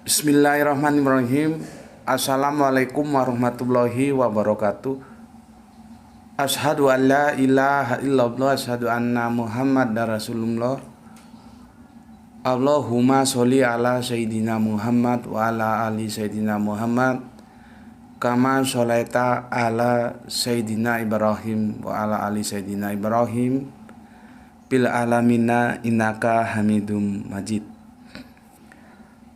Bismillahirrahmanirrahim. Assalamualaikum warahmatullahi wabarakatuh. Asyhadu an la ilaha illallah, asyhadu anna Muhammadar Rasulullah. Allahumma sholli ala sayyidina Muhammad wa ala ali sayyidina Muhammad kama sholaita ala sayyidina Ibrahim wa ala ali sayyidina Ibrahim bil alamina innaka Hamidum Majid.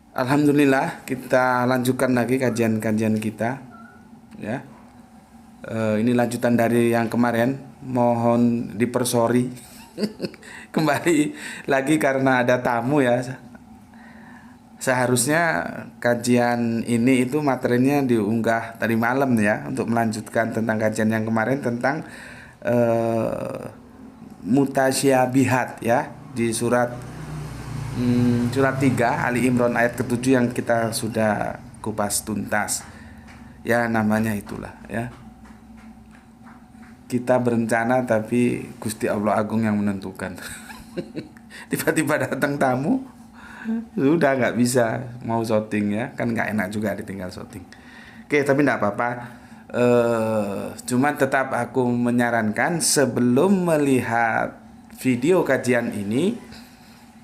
Alhamdulillah, kita lanjutkan lagi kajian-kajian kita ya. Ini lanjutan dari yang kemarin. Mohon dipersori kembali lagi karena ada tamu ya. Seharusnya kajian ini itu materinya diunggah tadi malam ya, untuk melanjutkan tentang kajian yang kemarin tentang mutasyabihat ya, di surat 3 Ali Imran ayat ke-7 yang kita sudah kupas tuntas. Ya namanya itulah ya. Kita berencana tapi Gusti Allah Agung yang menentukan. Tiba-tiba datang tamu, sudah nggak bisa mau syuting ya, kan nggak enak juga ditinggal syuting. Oke, tapi nggak apa-apa. Cuman tetap aku menyarankan sebelum melihat video kajian ini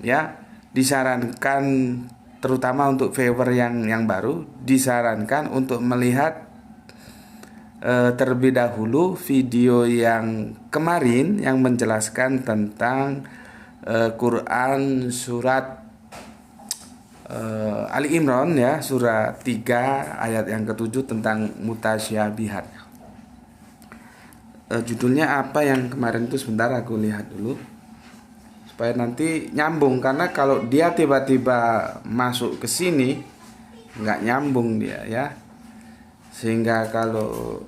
ya, disarankan terutama untuk viewer yang baru, disarankan untuk melihat terlebih dahulu video yang kemarin yang menjelaskan tentang Quran surat Ali Imran ya, surat 3 ayat yang ke-7 tentang mutasyabihat. Judulnya apa yang kemarin itu, sebentar aku lihat dulu supaya nanti nyambung, karena kalau dia tiba-tiba masuk ke sini nggak nyambung dia ya, sehingga kalau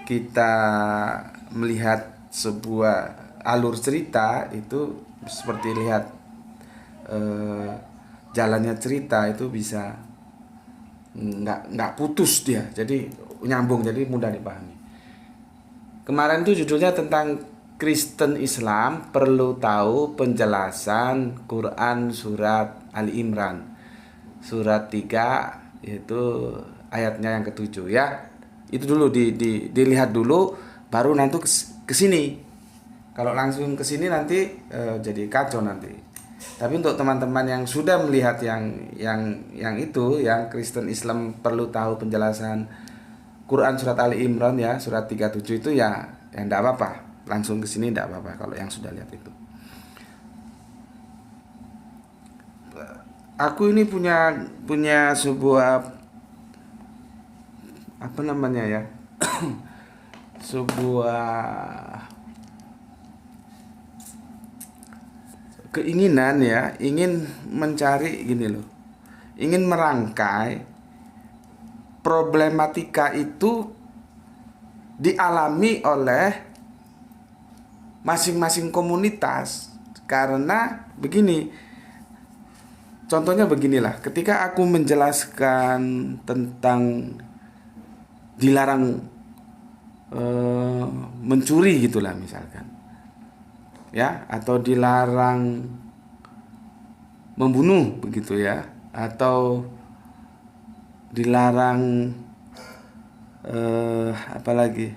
kita melihat sebuah alur cerita itu seperti lihat jalannya cerita itu bisa nggak putus dia, jadi nyambung, jadi mudah dipahami. Kemarin tuh judulnya tentang Kristen Islam perlu tahu penjelasan Quran surat Ali Imran surat 3 yaitu ayatnya yang ke-7 ya. Itu dulu dilihat dulu, baru nanti ke sini. Kalau langsung ke sini nanti jadi kacau nanti. Tapi untuk teman-teman yang sudah melihat yang itu, yang Kristen Islam perlu tahu penjelasan Quran surat Ali Imran ya, surat 37 itu ya enggak apa-apa. Langsung ke sini enggak apa-apa kalau yang sudah lihat itu. Aku ini punya sebuah apa namanya ya? sebuah keinginan ya, ingin mencari gini loh. Ingin merangkai problematika itu dialami oleh masing-masing komunitas. Karena begini, contohnya beginilah, ketika aku menjelaskan tentang dilarang mencuri gitulah misalkan ya, atau dilarang membunuh begitu ya, atau dilarang apalagi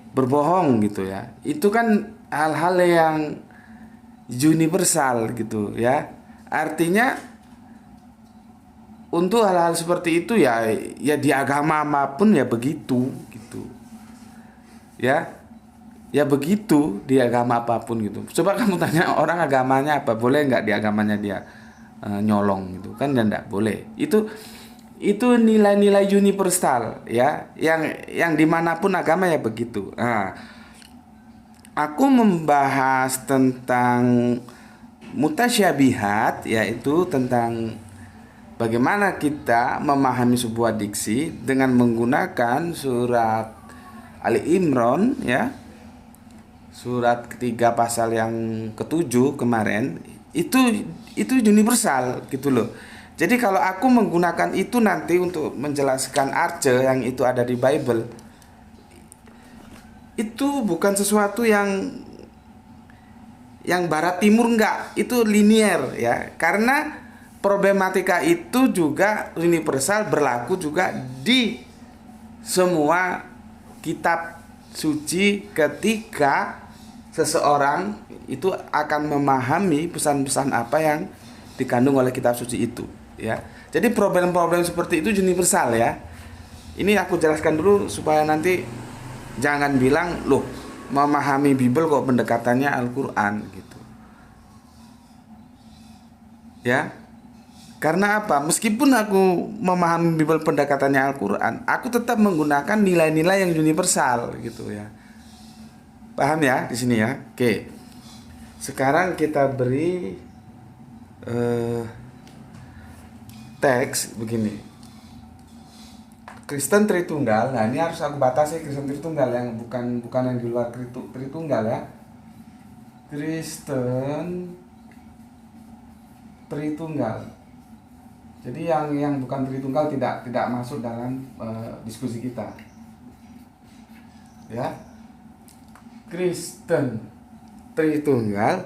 berbohong gitu ya, itu kan hal-hal yang universal gitu ya. Artinya untuk hal-hal seperti itu ya di agama apapun ya begitu gitu ya, begitu di agama apapun gitu. Coba kamu tanya orang agamanya apa, boleh nggak di agamanya dia nyolong gitu kan, dan nggak boleh. Itu nilai-nilai universal ya, yang dimanapun agama ya begitu. Nah, aku membahas tentang mutasyabihat, yaitu tentang bagaimana kita memahami sebuah diksi dengan menggunakan surat Ali Imran ya, surat ketiga pasal yang ke-7 kemarin. Itu universal gitu loh. Jadi kalau aku menggunakan itu nanti untuk menjelaskan arche yang itu ada di Bible, itu bukan sesuatu yang barat timur, enggak, itu linier ya. Karena problematika itu juga universal, berlaku juga di semua kitab suci ketika seseorang itu akan memahami pesan-pesan apa yang dikandung oleh kitab suci itu, ya. Jadi problem-problem seperti itu universal, ya. Ini aku jelaskan dulu supaya nanti jangan bilang, loh, memahami Bible kok pendekatannya Al-Quran gitu. Ya. Karena apa? Meskipun aku memahami Bible pendekatannya Al-Quran, aku tetap menggunakan nilai-nilai yang universal gitu, ya. Paham ya di sini, ya? Oke. Sekarang kita beri teks begini. Kristen Tritunggal. Nah, ini harus aku batasi Kristen Tritunggal yang bukan yang di luar Tritunggal, ya. Kristen Tritunggal. Jadi yang bukan Tritunggal tidak masuk dalam diskusi kita. Ya. Kristen Tritunggal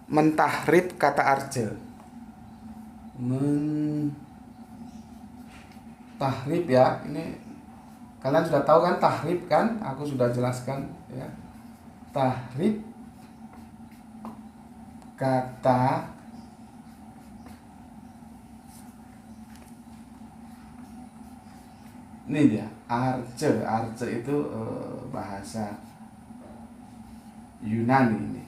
mentahrib kata arche. Tahrib, ya, ini kalian sudah tahu kan tahrib kan? Aku sudah jelaskan, ya. Tahrib kata ini dia, arche. Arche itu bahasa Yunani ini.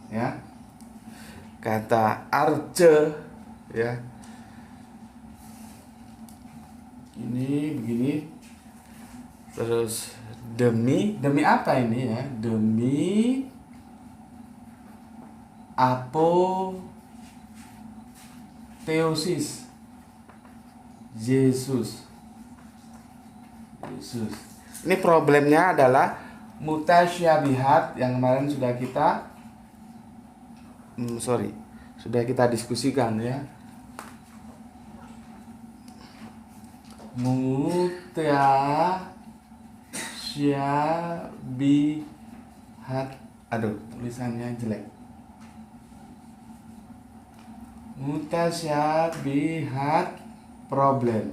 Ya. Kata arche, ya. Ini begini. Terus demi apa ini, ya? Demi apotheosis Yesus. Ini problemnya adalah mutasyabihat yang kemarin sudah kita sudah kita diskusikan, ya. Mutasyabihat. Aduh, tulisannya jelek. Mutasyabihat problem.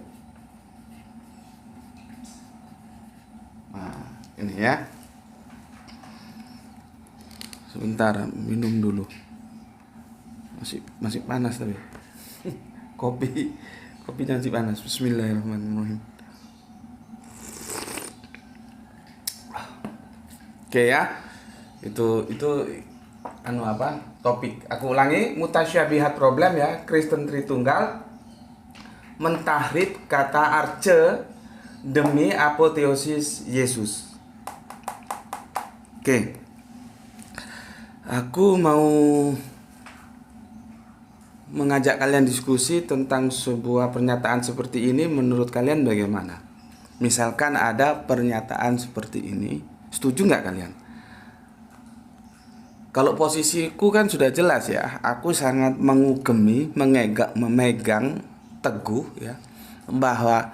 Nah, ini, ya. Sebentar, minum dulu. Masih panas tapi. Kopinya masih panas. Bismillahirrahmanirrahim. Oke, ya. Itu topik. Aku ulangi, mutasyabihat problem, ya. Kristen Tritunggal mentahrib kata arche demi apoteosis Yesus. Oke. Aku mau mengajak kalian diskusi tentang sebuah pernyataan seperti ini. Menurut kalian bagaimana? Misalkan ada pernyataan seperti ini, setuju nggak kalian? Kalau posisiku kan sudah jelas, ya. Aku sangat memegang teguh, ya, bahwa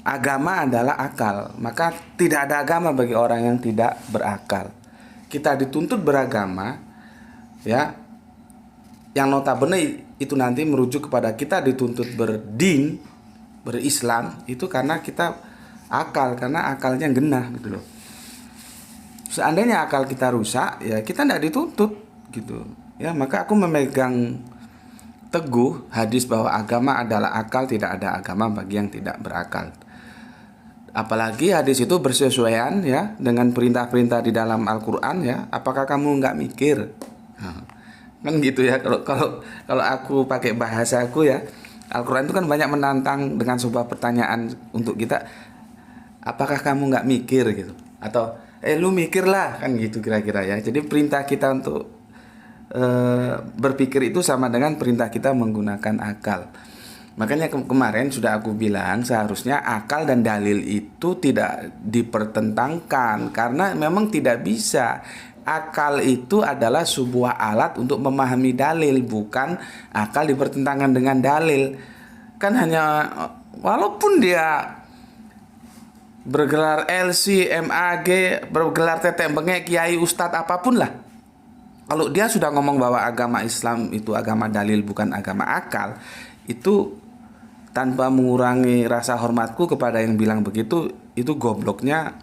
agama adalah akal. Maka tidak ada agama bagi orang yang tidak berakal. Kita dituntut beragama, ya, yang notabene itu nanti merujuk kepada kita dituntut berislam itu karena kita akal, karena akalnya genah gitu loh. Seandainya akal kita rusak, ya kita tidak dituntut gitu, ya. Maka aku memegang teguh hadis bahwa agama adalah akal, tidak ada agama bagi yang tidak berakal. Apalagi hadis itu bersesuaian, ya, dengan perintah-perintah di dalam Al-Quran, ya. Apakah kamu nggak mikir? Kan gitu, ya. Kalau aku pakai bahasa aku, ya, Al-Quran itu kan banyak menantang dengan sebuah pertanyaan untuk kita. Apakah kamu nggak mikir gitu? Atau lu mikirlah, kan gitu kira-kira, ya. Jadi perintah kita untuk berpikir itu sama dengan perintah kita menggunakan akal. Makanya kemarin sudah aku bilang seharusnya akal dan dalil itu tidak dipertentangkan, karena memang tidak bisa. Akal itu adalah sebuah alat untuk memahami dalil, bukan akal dipertentangkan dengan dalil. Kan hanya walaupun dia bergelar LC, MAG, bergelar tetek bengek, kiai, ustadz, apapun lah. Kalau dia sudah ngomong bahwa agama Islam itu agama dalil bukan agama akal, itu tanpa mengurangi rasa hormatku kepada yang bilang begitu, itu gobloknya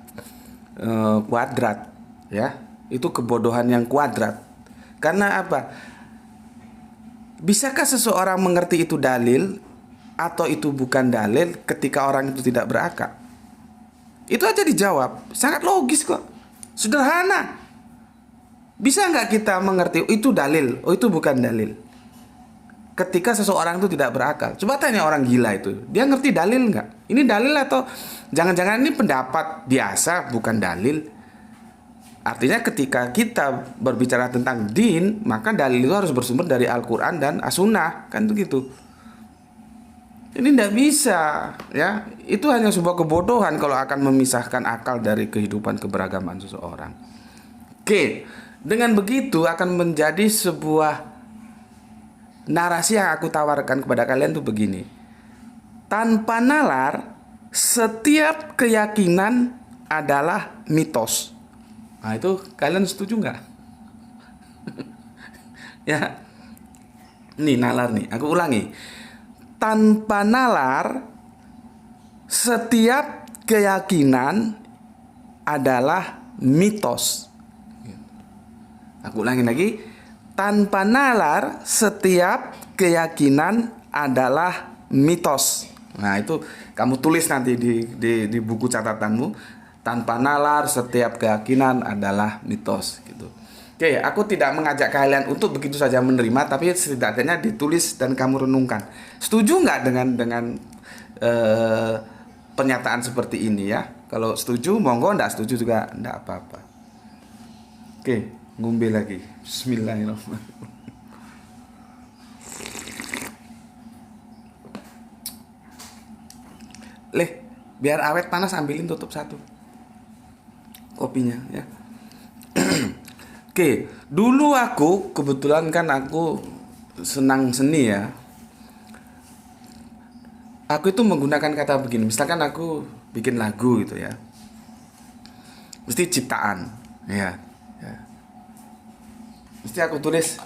kuadrat, ya. Itu kebodohan yang kuadrat. Karena apa? Bisakah seseorang mengerti itu dalil atau itu bukan dalil ketika orang itu tidak berakal? Itu aja dijawab, sangat logis kok, sederhana. Bisa nggak kita mengerti itu dalil, oh itu bukan dalil ketika seseorang itu tidak berakal? Coba tanya orang gila itu, dia ngerti dalil nggak? Ini dalil atau jangan-jangan ini pendapat biasa bukan dalil? Artinya ketika kita berbicara tentang din, maka dalil itu harus bersumber dari Al-Quran dan As-Sunnah, kan begitu. Ini tidak bisa, ya. Itu hanya sebuah kebodohan kalau akan memisahkan akal dari kehidupan keberagaman seseorang. Oke, dengan begitu akan menjadi sebuah narasi yang aku tawarkan kepada kalian tuh begini. Tanpa nalar, setiap keyakinan adalah mitos. Nah itu kalian setuju nggak? Ya, nih nalar nih, aku ulangi. Tanpa nalar, setiap keyakinan adalah mitos. Aku ulangi lagi. Tanpa nalar, setiap keyakinan adalah mitos. Nah itu kamu tulis nanti di buku catatanmu. Tanpa nalar, setiap keyakinan adalah mitos, gitu. Oke, aku tidak mengajak kalian untuk begitu saja menerima, tapi setidaknya ditulis dan kamu renungkan. Setuju nggak dengan pernyataan seperti ini ya? Kalau setuju, monggo. Nggak setuju juga nggak apa-apa. Oke, ngombe lagi. Bismillahirrahmanirrahim. Leh, biar awet panas ambilin tutup satu kopinya ya. Oke, dulu aku kebetulan kan aku senang seni ya. Aku itu menggunakan kata begini, misalkan aku bikin lagu gitu ya, mesti ciptaan ya. Mesti aku tulis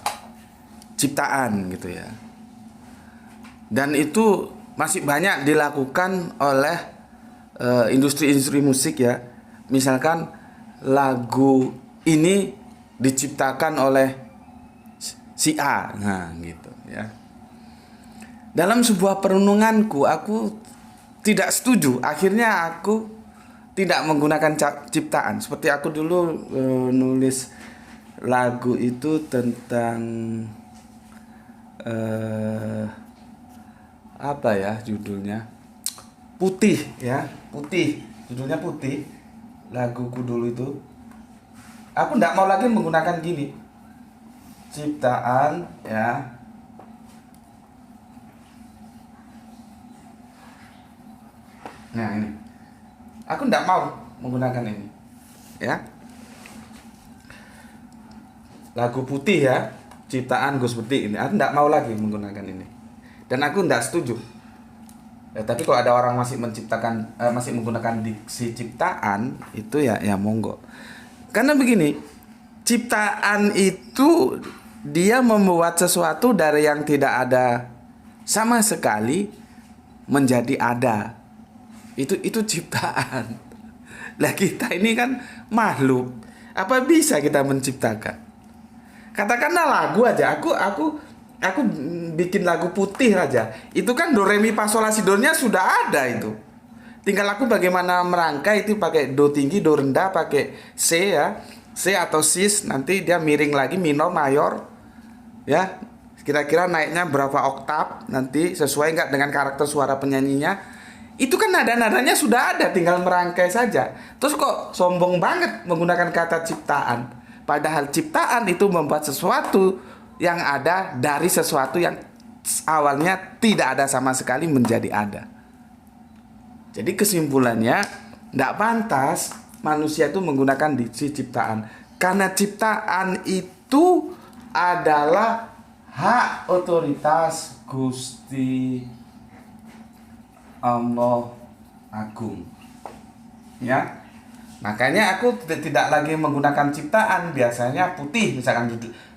ciptaan gitu ya. Dan itu masih banyak dilakukan oleh industri-industri musik ya. Misalkan lagu ini diciptakan oleh si A, nah gitu ya. Dalam sebuah perenunganku, aku tidak setuju. Akhirnya aku tidak menggunakan ciptaan. Seperti aku dulu nulis lagu itu tentang apa ya judulnya? Putih ya, putih. Judulnya Putih. Laguku dulu itu. Aku tidak mau lagi menggunakan gini, ciptaan ya. Nah ini, aku tidak mau menggunakan ini ya. Lagu Putih ya, ciptaan Gus Putih ini. Aku tidak mau lagi menggunakan ini. Dan aku tidak setuju. Ya, tapi kalau ada orang masih menciptakan, masih menggunakan diksi ciptaan, itu ya monggo. Karena begini, ciptaan itu dia membuat sesuatu dari yang tidak ada sama sekali menjadi ada. Itu ciptaan. Lah kita ini kan makhluk. Apa bisa kita menciptakan? Katakanlah lagu aja. Aku bikin lagu Putih aja. Itu kan do re mi fa sol la si do-nya sudah ada itu. Tinggal aku bagaimana merangkai itu pakai do tinggi, do rendah, pakai C ya. C atau sis, nanti dia miring lagi minor, mayor. Ya. Kira-kira naiknya berapa oktav nanti sesuai nggak dengan karakter suara penyanyinya. Itu kan nada-nadanya sudah ada, tinggal merangkai saja. Terus kok sombong banget menggunakan kata ciptaan. Padahal ciptaan itu membuat sesuatu yang ada dari sesuatu yang awalnya tidak ada sama sekali menjadi ada. Jadi kesimpulannya, tidak pantas manusia itu menggunakan diksi ciptaan. Karena ciptaan itu adalah hak otoritas Gusti Allah Agung. Ya, makanya aku tidak lagi menggunakan ciptaan. Biasanya Putih, misalkan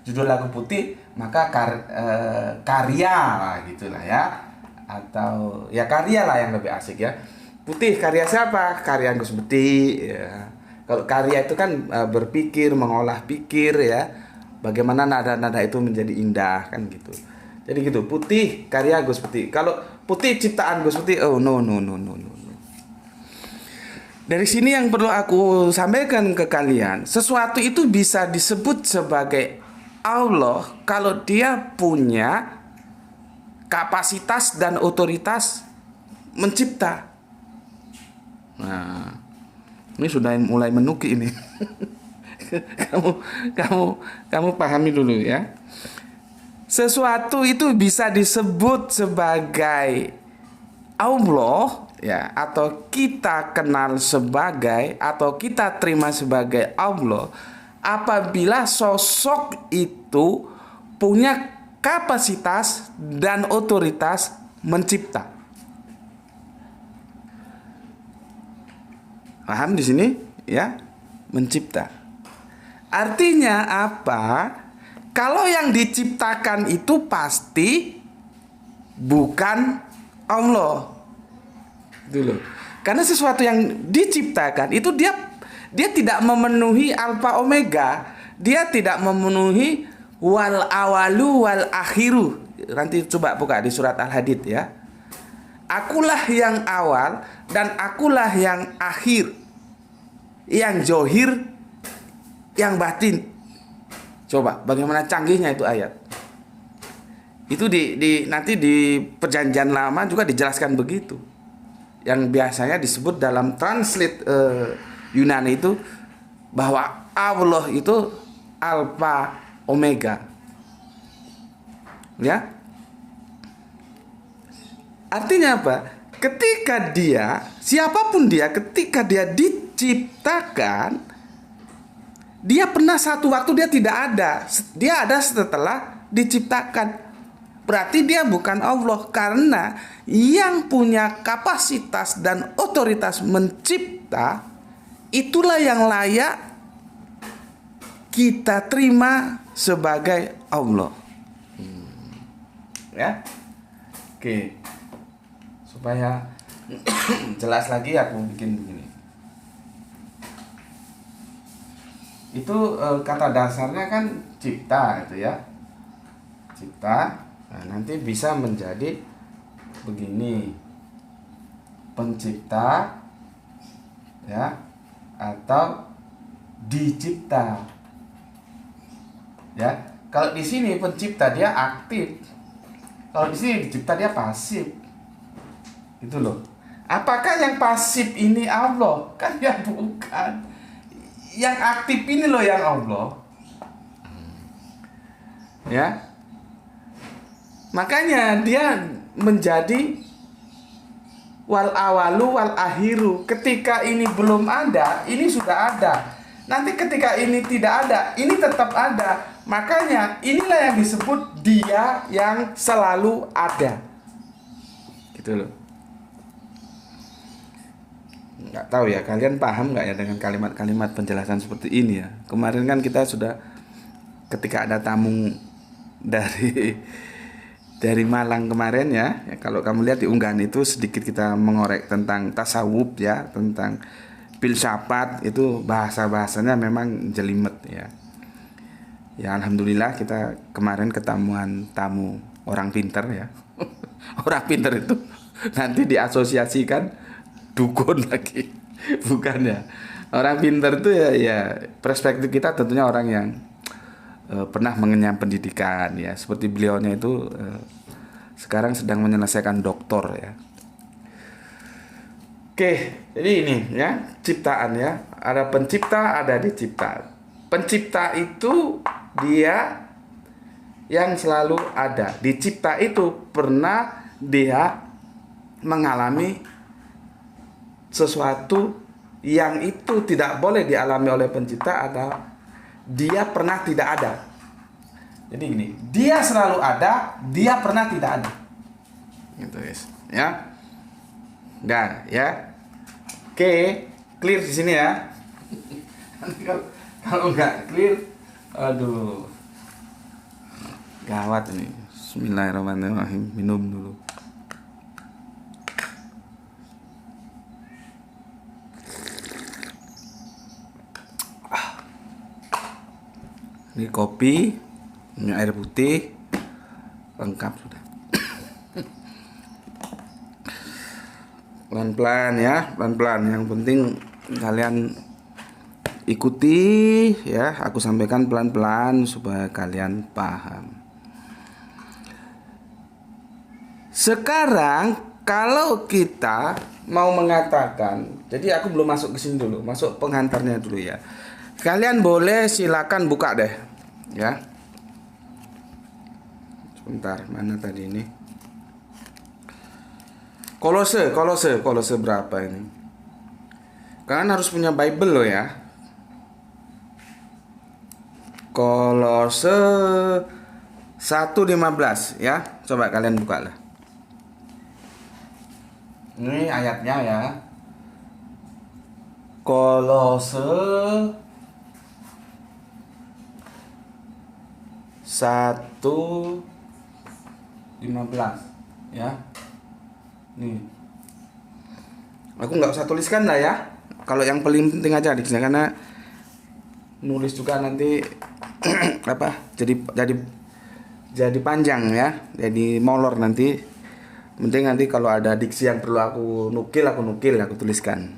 judul lagu putih, maka karya lah gitulah ya. Atau ya karya lah yang lebih asik ya. Putih karya siapa? Karya Gus Beti ya. Kalau karya itu kan berpikir, mengolah pikir ya. Bagaimana nada-nada itu menjadi indah kan gitu. Jadi gitu, putih karya Gus Beti. Kalau putih ciptaan Gus Beti, oh no. Dari sini yang perlu aku sampaikan ke kalian, sesuatu itu bisa disebut sebagai Allah kalau dia punya kapasitas dan otoritas mencipta. Nah, ini sudah mulai menuki ini. kamu pahami dulu ya. Sesuatu itu bisa disebut sebagai Allah ya, atau kita kenal sebagai, atau kita terima sebagai Allah apabila sosok itu punya kapasitas dan otoritas mencipta. Paham di sini ya? Mencipta. Artinya apa? Kalau yang diciptakan itu pasti bukan Allah. Dulu. Karena sesuatu yang diciptakan itu dia tidak memenuhi alfa omega. Dia tidak memenuhi wal awalu wal akhiru. Nanti coba buka di surat Al-Hadid ya. Akulah yang awal dan akulah yang akhir. Yang zohir, yang batin. Coba bagaimana canggihnya itu ayat. Itu nanti di Perjanjian Lama juga dijelaskan begitu. Yang biasanya disebut dalam translate Yunani itu bahwa Allah itu alfa omega. Ya. Artinya apa? Ketika dia, siapapun dia, ketika dia diciptakan, dia pernah satu waktu dia tidak ada. Dia ada setelah diciptakan. Berarti dia bukan Allah, karena yang punya kapasitas dan otoritas mencipta itulah yang layak kita terima sebagai Allah. Ya. Oke. Supaya jelas lagi aku bikin begini. Itu kata dasarnya kan cipta itu ya. Cipta. Nah, nanti bisa menjadi begini. Pencipta ya, atau dicipta. Ya. Kalau di sini pencipta dia aktif. Kalau di sini dicipta dia pasif. Itu loh. Apakah yang pasif ini Allah? Kan ya bukan. Yang aktif ini loh yang Allah. Ya. Makanya dia menjadi wal awalu wal akhiru. Ketika ini belum ada, ini sudah ada. Nanti ketika ini tidak ada, ini tetap ada. Makanya inilah yang disebut dia yang selalu ada. Gitu loh. Nggak tahu ya, kalian paham nggak ya dengan kalimat-kalimat penjelasan seperti ini ya. Kemarin kan kita sudah, ketika ada tamu dari Malang kemarin ya, kalau kamu lihat di unggahan itu sedikit kita mengorek tentang tasawuf ya, tentang filsafat, itu bahasa-bahasanya memang jelimet ya. Ya alhamdulillah kita kemarin ketemuan tamu orang pinter ya. Orang pinter itu nanti diasosiasikan dukun lagi. Bukan ya. Orang pinter itu ya perspektif kita tentunya orang yang pernah mengenyam pendidikan ya, seperti beliaunya itu sekarang sedang menyelesaikan doktor ya. Oke, jadi ini ya ciptaan ya, ada pencipta, ada dicipta. Pencipta itu dia yang selalu ada. Dicipta itu pernah dia mengalami sesuatu yang itu tidak boleh dialami oleh pencipta, ada dia pernah tidak ada. Jadi gini, dia selalu ada, dia pernah tidak ada. Gitu guys, ya. Udah, ya. Oke, clear di sini ya. Nanti kalau nggak clear, aduh. Gawat ini. Bismillahirrahmanirrahim. Minum dulu. Ini kopi, ini air putih, lengkap sudah. Pelan-pelan ya, pelan-pelan. Yang penting kalian ikuti ya, aku sampaikan pelan-pelan supaya kalian paham. Sekarang kalau kita mau mengatakan, jadi aku belum masuk ke sini dulu, masuk penghantarnya dulu ya. Kalian boleh silakan buka deh, ya. Sebentar, mana tadi ini? Kolose berapa ini? Kalian harus punya Bible loh ya. Kolose 1:15 ya. Coba kalian buka lah. Ini ayatnya ya. Kolose 1:15 ya. Nih. Aku nggak usah tuliskan lah ya. Kalau yang paling penting aja di sini karena nulis juga nanti apa? Jadi panjang ya. Jadi molor nanti. Penting nanti kalau ada diksi yang perlu aku nukil, aku tuliskan.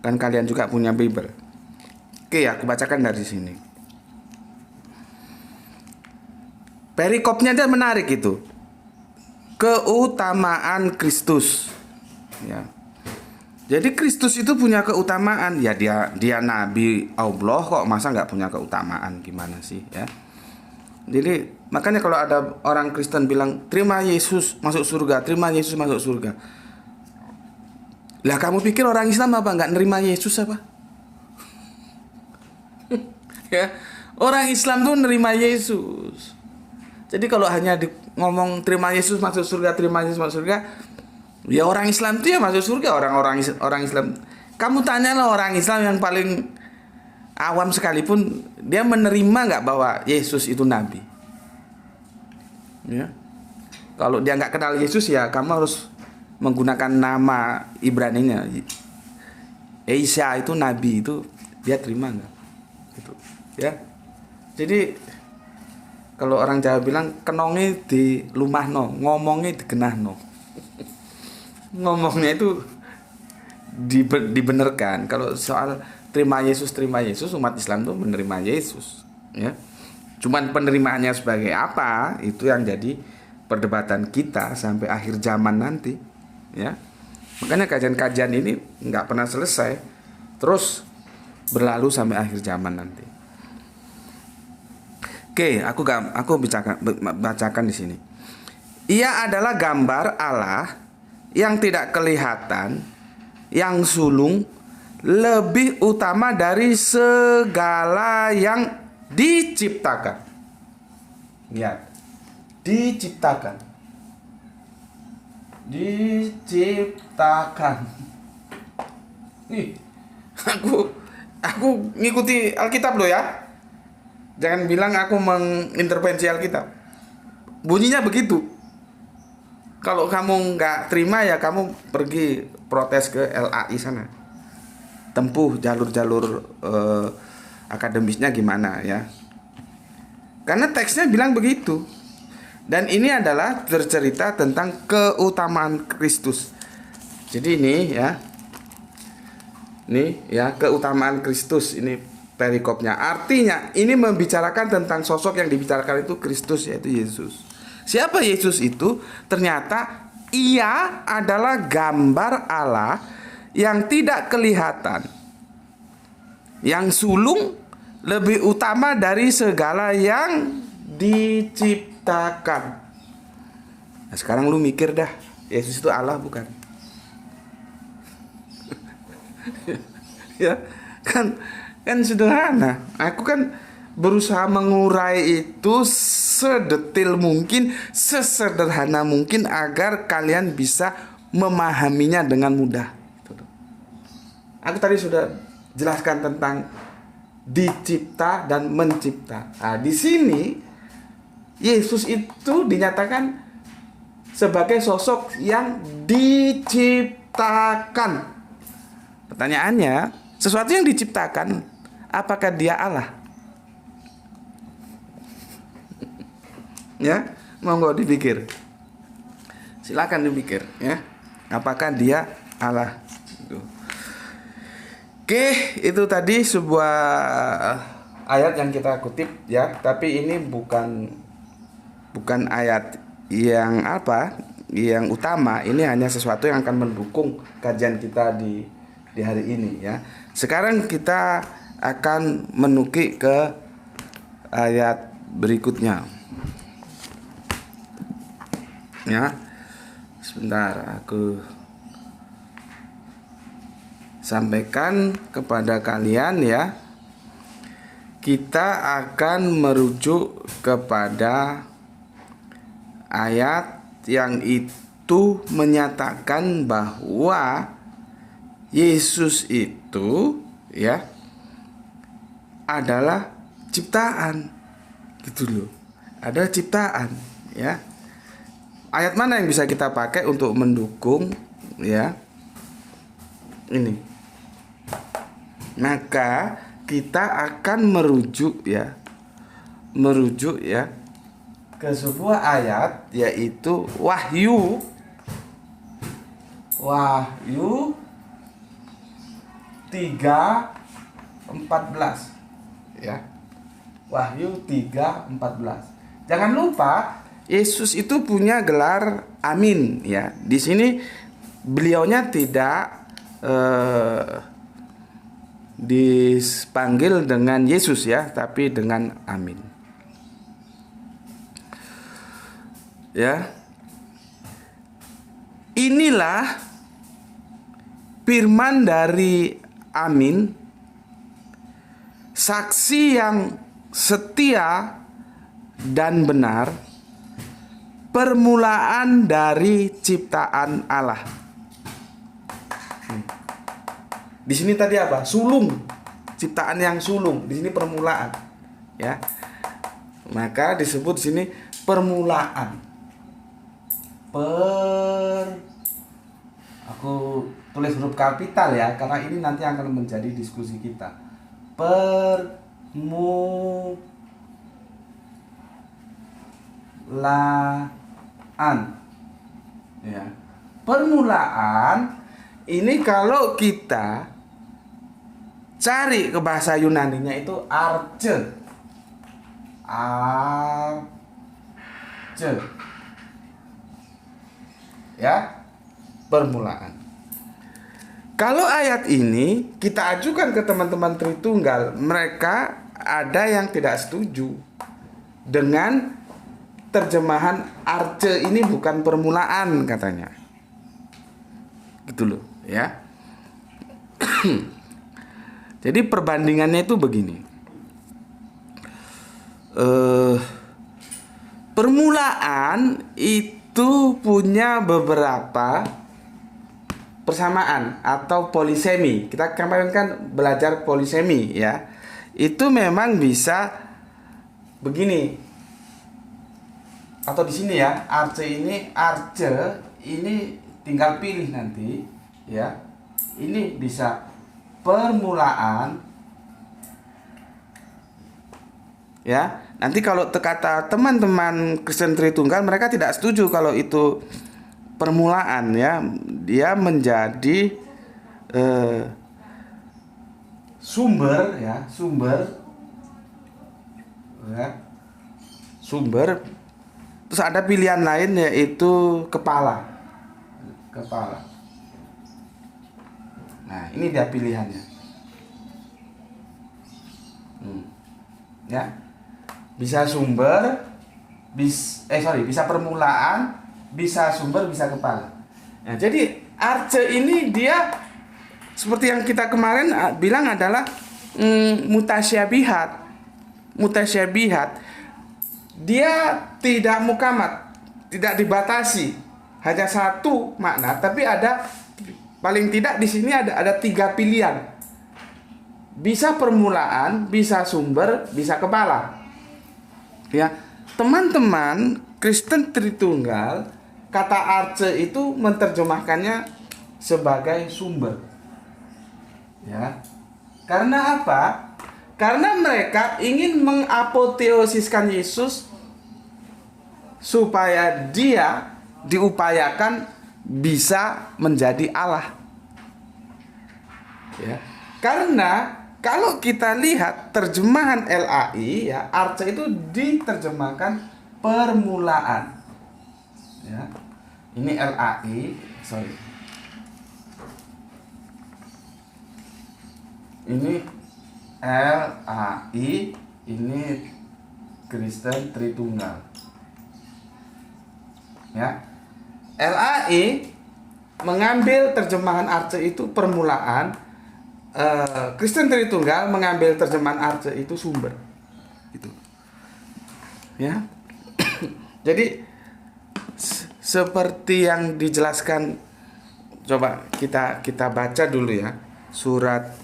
Kan kalian juga punya Bible. Oke, aku bacakan dari sini. Perikopnya dia menarik itu. Keutamaan Kristus. Ya. Jadi Kristus itu punya keutamaan. Ya dia nabi Allah kok masa nggak punya keutamaan, gimana sih ya? Jadi makanya kalau ada orang Kristen bilang terima Yesus masuk surga, terima Yesus masuk surga. Lah kamu pikir orang Islam apa nggak nerima Yesus apa? Ya, orang Islam tuh nerima Yesus. Jadi kalau hanya ngomong terima Yesus masuk surga, terima Yesus masuk surga, ya orang Islam tuh ya masuk surga. Orang Islam. Kamu tanyalah orang Islam yang paling awam sekalipun, dia menerima nggak bahwa Yesus itu nabi? Ya. Kalau dia nggak kenal Yesus ya kamu harus menggunakan nama Ibraninya. Isa itu nabi, itu dia terima nggak? Gitu. Ya. Jadi kalau orang Jawa bilang kenonge di lumahno, ngomongnya digenahno. Ngomongnya itu dibenarkan. Kalau soal terima Yesus, umat Islam tuh menerima Yesus, ya. Cuman penerimaannya sebagai apa, itu yang jadi perdebatan kita sampai akhir zaman nanti, ya. Makanya kajian-kajian ini nggak pernah selesai, terus berlalu sampai akhir zaman nanti. Oke, aku bacakan di sini. Ia adalah gambar Allah yang tidak kelihatan, yang sulung, lebih utama dari segala yang diciptakan. Lihat, diciptakan. Nih, aku ngikuti Alkitab loh ya. Jangan bilang aku mengintervensi Alkitab. Bunyinya begitu. Kalau kamu nggak terima ya kamu pergi protes ke LAI sana. Tempuh jalur-jalur akademisnya gimana ya. Karena teksnya bilang begitu. Dan ini adalah bercerita tentang keutamaan Kristus. Jadi ini ya. Nih ya, keutamaan Kristus ini perikopnya. Artinya ini membicarakan tentang sosok yang dibicarakan itu Kristus, yaitu Yesus. Siapa Yesus itu? Ternyata ia adalah gambar Allah yang tidak kelihatan, yang sulung, lebih utama dari segala yang diciptakan. Nah, sekarang lu mikir dah, Yesus itu Allah bukan? Ya, kan sederhana. Aku kan berusaha mengurai itu sedetil mungkin, sesederhana mungkin agar kalian bisa memahaminya dengan mudah. Aku tadi sudah jelaskan tentang dicipta dan mencipta. Nah, di sini Yesus itu dinyatakan sebagai sosok yang diciptakan. Pertanyaannya, sesuatu yang diciptakan, apakah dia Allah? Ya, monggo dipikir. Silakan dipikir, ya. Apakah dia Allah? Oke, itu tadi sebuah ayat yang kita kutip, ya. Tapi ini bukan ayat yang yang utama. Ini hanya sesuatu yang akan mendukung kajian kita di hari ini, ya. Sekarang kita akan menukik ke ayat berikutnya, ya. Sebentar, aku sampaikan kepada kalian, ya. Kita akan merujuk kepada ayat yang itu menyatakan bahwa Yesus itu, ya, adalah ciptaan. Gitu loh. Ada ciptaan, ya. Ayat mana yang bisa kita pakai untuk mendukung, ya, ini? Maka kita akan merujuk ke sebuah ayat, yaitu Wahyu 3:14, ya. Wahyu 3:14. Jangan lupa Yesus itu punya gelar Amin, ya. Di sini beliaunya tidak dipanggil dengan Yesus, ya, tapi dengan Amin. Ya. Inilah firman dari Amin, saksi yang setia dan benar, permulaan dari ciptaan Allah. Di sini tadi apa? Sulung. Ciptaan yang sulung. Di sini permulaan, ya. Maka disebut di sini permulaan. Aku tulis huruf kapital, ya, karena ini nanti akan menjadi diskusi kita. Permulaan, ya. Permulaan ini kalau kita cari ke bahasa Yunaninya itu arche. Ya, permulaan. Kalau ayat ini kita ajukan ke teman-teman Tritunggal, mereka ada yang tidak setuju dengan terjemahan arche ini bukan permulaan, katanya. Gitu loh, ya. Jadi perbandingannya itu begini. Permulaan itu punya beberapa persamaan atau polisemi. Kita kemarin kan belajar polisemi, ya. Itu memang bisa begini. Atau di sini, ya, arce ini tinggal pilih nanti, ya. Ini bisa permulaan, ya. Nanti kalau kata teman-teman Kristen Tritunggal, mereka tidak setuju kalau itu permulaan, ya. Dia menjadi sumber, ya, sumber. Terus ada pilihan lain, yaitu kepala. Nah, ini dia pilihannya. Ya. Bisa sumber, bisa permulaan, bisa sumber, bisa kepala. Nah, jadi arche ini dia seperti yang kita kemarin bilang adalah mutasyabihat. Dia tidak mukamat, tidak dibatasi, hanya satu makna, tapi ada paling tidak di sini ada 3 pilihan. Bisa permulaan, bisa sumber, bisa kepala. Ya. teman-teman Kristen Tritunggal, kata arche itu menerjemahkannya sebagai sumber. Ya. Karena apa? Karena mereka ingin mengapoteosiskan Yesus supaya dia diupayakan bisa menjadi Allah. Ya. Karena kalau kita lihat terjemahan LAI, ya, arche itu diterjemahkan permulaan. Ya. Ini LAI, sorry. Ini LAI, ini Kristen Tritunggal. Ya. LAI mengambil terjemahan arche itu permulaan, Kristen Tritunggal mengambil terjemahan arche itu sumber. Gitu. Ya. Jadi seperti yang dijelaskan, coba kita baca dulu ya, surat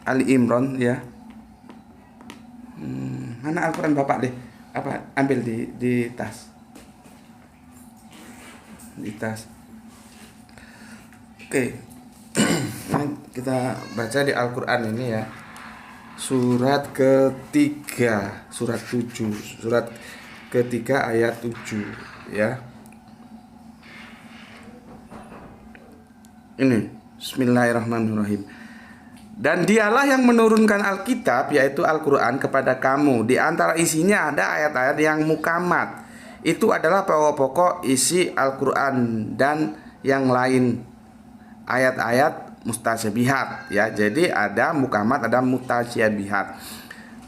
Ali Imran ya. Mana Al-Quran Bapak deh? Apa ambil di tas? Di tas. Oke. Kita baca di Al-Quran ini ya. Surat ketiga, surat 7, surat ketiga ayat 7 ya. Ini Bismillahirrahmanirrahim. Dan dialah yang menurunkan Alkitab, yaitu Al-Quran, kepada kamu. Di antara isinya ada ayat-ayat yang mukamat. Itu adalah pokok isi Al-Quran. Dan yang lain ayat-ayat mustasyabihat ya. Jadi ada mukamat, ada mustasyabihat.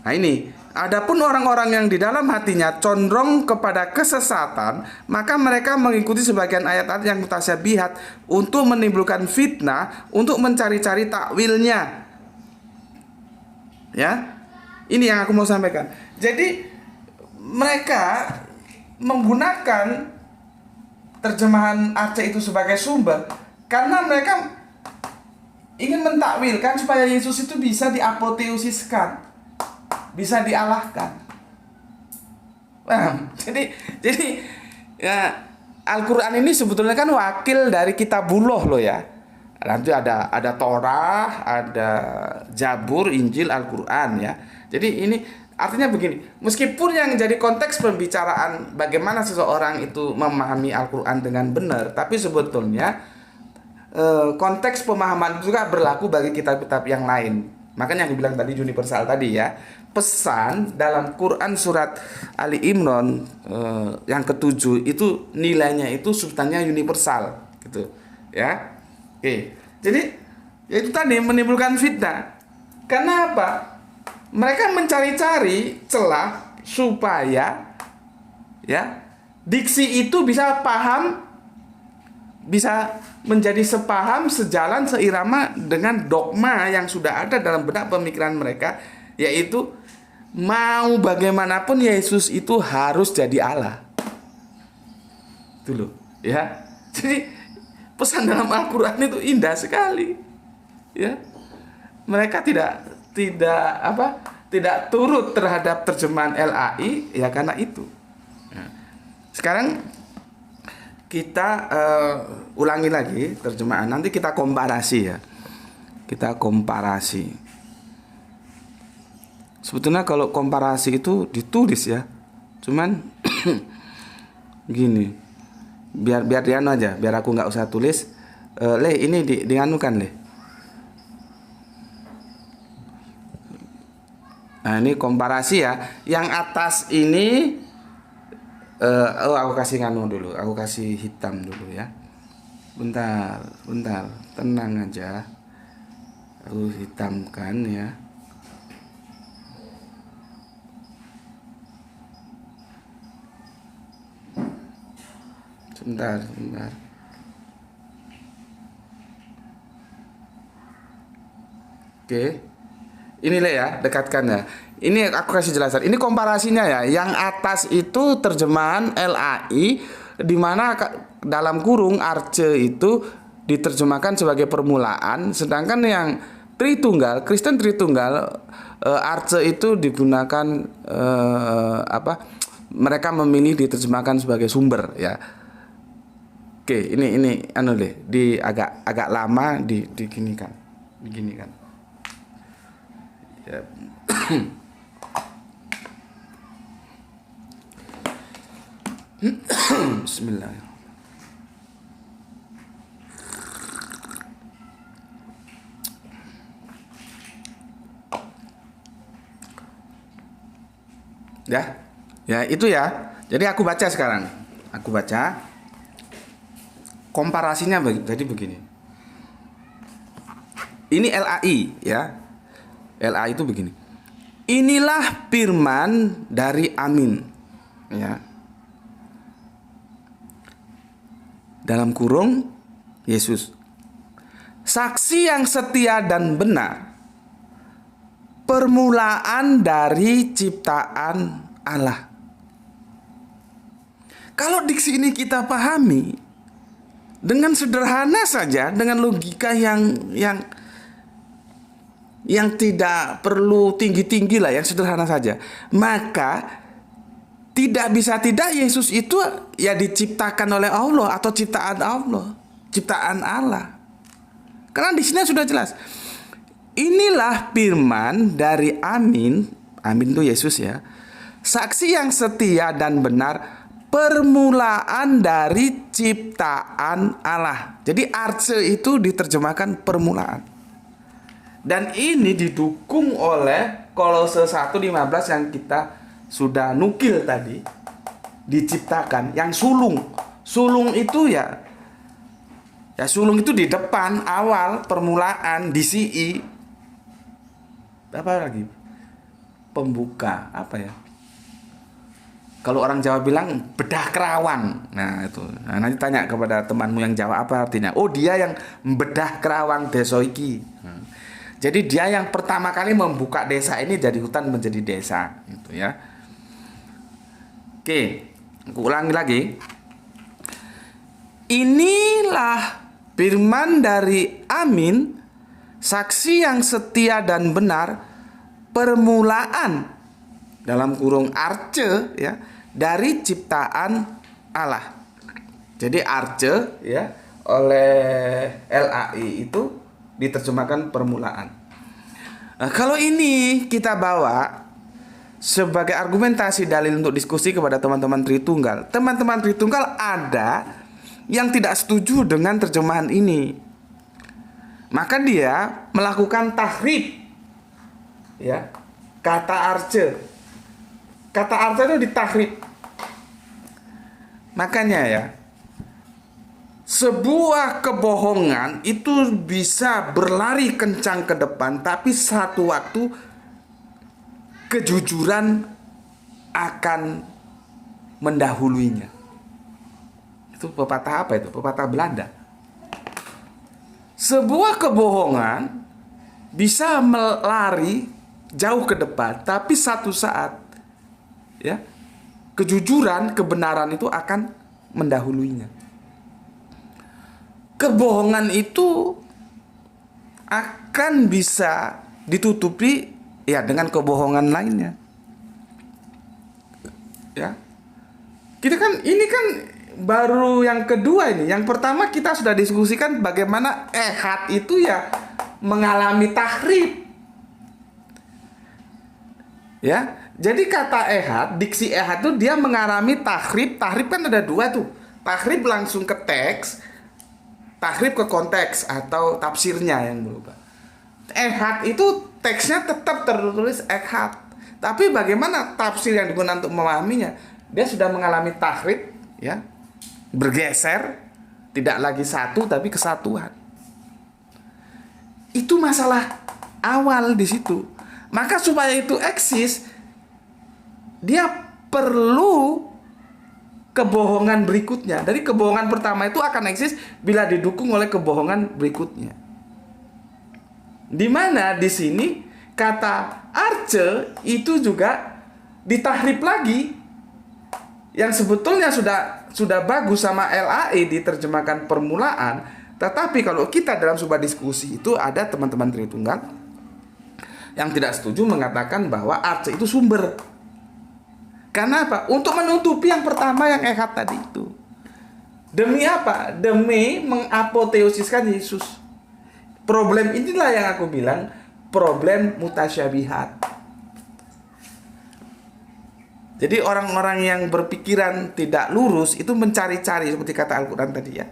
Nah ini, adapun orang-orang yang di dalam hatinya condong kepada kesesatan, maka mereka mengikuti sebagian ayat-ayat yang mustasyabihat untuk menimbulkan fitnah, untuk mencari-cari takwilnya. Ya, ini yang aku mau sampaikan. Jadi mereka menggunakan terjemahan arche itu sebagai sumber karena mereka ingin mentakwilkan supaya Yesus itu bisa diapoteosiskan, bisa dialahkan. Nah, jadi ya, Al-Quran ini sebetulnya kan wakil dari kitabullah loh ya. Nanti ada Torah, ada Zabur, Injil, Al-Quran ya. Jadi ini artinya begini, meskipun yang jadi konteks pembicaraan bagaimana seseorang itu memahami Al-Quran dengan benar, tapi sebetulnya konteks pemahaman juga berlaku bagi kitab-kitab yang lain. Makanya yang dibilang tadi universal tadi ya. Pesan dalam Quran surat Ali Imran yang ketujuh itu nilainya itu substansinya universal gitu ya. Oke. Jadi itu tadi menimbulkan fitnah. Karena apa? Mereka mencari-cari celah supaya ya diksi itu bisa paham, bisa menjadi sepaham, sejalan, seirama dengan dogma yang sudah ada dalam benak pemikiran mereka, yaitu mau bagaimanapun Yesus itu harus jadi Allah. Itu loh, ya. Jadi pesan dalam Al-Quran itu indah sekali, ya. Mereka tidak turut terhadap terjemahan LAI, ya karena itu. Nah, sekarang kita ulangi lagi terjemahan. Nanti kita komparasi ya. Kita komparasi. Sebetulnya kalau komparasi itu ditulis ya. Cuman gini. Biar Diano aja, biar aku nggak usah tulis. Leh ini dianukan Leh. Nah ini komparasi ya. Yang atas ini aku kasih nganu dulu, aku kasih hitam dulu ya. Bentar, tenang aja. Aku hitamkan ya. Sebentar. Oke. Ini Le ya, dekatkan ya. Ini aku kasih jelasan. Ini komparasinya ya. Yang atas itu terjemahan LAI, di mana dalam kurung arche itu diterjemahkan sebagai permulaan, sedangkan yang Tritunggal, Kristen Tritunggal, arche itu digunakan mereka memilih diterjemahkan sebagai sumber ya. Oke, ini anu deh, di agak lama diginikan. Ya. Bismillah. Ya itu ya. Jadi aku baca sekarang. Aku baca. Komparasinya jadi begini. Ini LAI ya. LAI itu begini. Inilah firman dari Amin ya. Dalam kurung Yesus. Saksi yang setia dan benar. Permulaan dari ciptaan Allah. Kalau diksi ini kita pahami dengan sederhana saja, dengan logika yang tidak perlu tinggi-tinggi lah, yang sederhana saja, maka tidak bisa tidak Yesus itu ya diciptakan oleh Allah atau ciptaan Allah. Karena di sini sudah jelas. Inilah firman dari Amin itu Yesus ya. Saksi yang setia dan benar, permulaan dari ciptaan Allah. Jadi arche itu diterjemahkan permulaan. Dan ini didukung oleh Kolose 1:15 yang kita sudah nukil tadi. Diciptakan yang sulung. Sulung itu ya sulung itu di depan, awal, permulaan, DCI. Apa lagi? Pembuka, apa ya? Kalau orang Jawa bilang bedah kerawang. Nah itu. Nah, nanti tanya kepada temanmu yang Jawa apa artinya. Oh, dia yang bedah kerawang desa iki. Jadi dia yang pertama kali membuka desa ini dari hutan menjadi desa, gitu ya. Oke, aku ulangi lagi. Inilah firman dari Amin, saksi yang setia dan benar, permulaan dalam kurung arche ya dari ciptaan Allah. Jadi arche ya oleh LAI itu diterjemahkan permulaan. Nah, kalau ini kita bawa sebagai argumentasi dalil untuk diskusi kepada teman-teman Tritunggal. Teman-teman Tritunggal ada yang tidak setuju dengan terjemahan ini. Maka dia melakukan tahrif ya kata arche. Kata arche itu ditahrif. Makanya ya, sebuah kebohongan itu bisa berlari kencang ke depan, tapi satu waktu kejujuran akan mendahuluinya. Itu pepatah apa itu? Pepatah Belanda. Sebuah kebohongan bisa melari jauh ke depan, tapi satu saat ya kejujuran, kebenaran itu akan mendahuluinya. Kebohongan itu akan bisa ditutupi ya dengan kebohongan lainnya. Ya. Kita kan ini kan baru yang kedua ini. Yang pertama kita sudah diskusikan bagaimana ehad itu ya mengalami tahrif. Ya. Jadi kata ehad, diksi ehad itu dia mengalami tahrif. Tahrif kan ada dua tuh. Tahrif langsung ke teks, tahrif ke konteks atau tafsirnya yang berubah. Ehad itu teksnya tetap tertulis ehad, tapi bagaimana tafsir yang digunakan untuk memahaminya? Dia sudah mengalami tahrif, ya, bergeser, tidak lagi satu tapi kesatuan. Itu masalah awal di situ. Maka supaya itu eksis, dia perlu kebohongan berikutnya. Dari kebohongan pertama itu akan eksis bila didukung oleh kebohongan berikutnya. Di mana di sini kata arche itu juga ditahrif lagi. Yang sebetulnya sudah bagus sama LAI diterjemahkan permulaan, tetapi kalau kita dalam sebuah diskusi itu ada teman-teman Tritunggal yang tidak setuju mengatakan bahwa arche itu sumber. Karena apa? Untuk menutupi yang pertama yang Eckhart tadi itu. Demi apa? Demi mengapoteosiskan Yesus. Problem inilah yang aku bilang problem mutasyabihat. Jadi orang-orang yang berpikiran tidak lurus itu mencari-cari seperti kata Al-Quran tadi ya.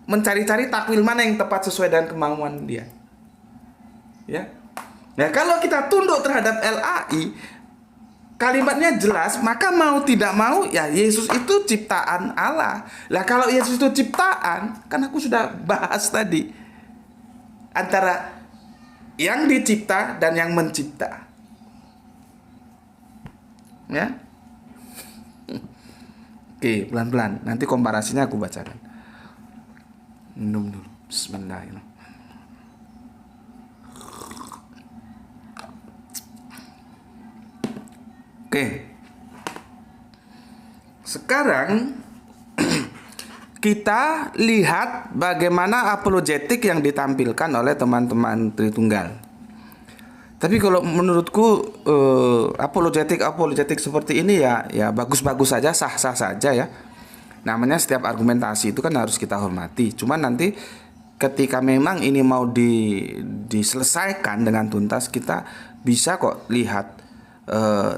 Mencari-cari takwil mana yang tepat sesuai dengan kemauan dia. Ya. Nah, kalau kita tunduk terhadap LAI, kalimatnya jelas, maka mau tidak mau ya Yesus itu ciptaan Allah. Lah kalau Yesus itu ciptaan, kan aku sudah bahas tadi, antara yang dicipta dan yang mencipta. Ya. Oke, pelan-pelan. Nanti komparasinya aku bacakan. Minum dulu. Bismillahirrahmanirrahim. Oke. Sekarang kita lihat bagaimana apologetik yang ditampilkan oleh teman-teman Tritunggal. Tapi kalau menurutku apologetik seperti ini ya bagus-bagus saja, sah-sah saja ya. Namanya setiap argumentasi itu kan harus kita hormati. Cuman nanti ketika memang ini mau diselesaikan dengan tuntas, kita bisa kok lihat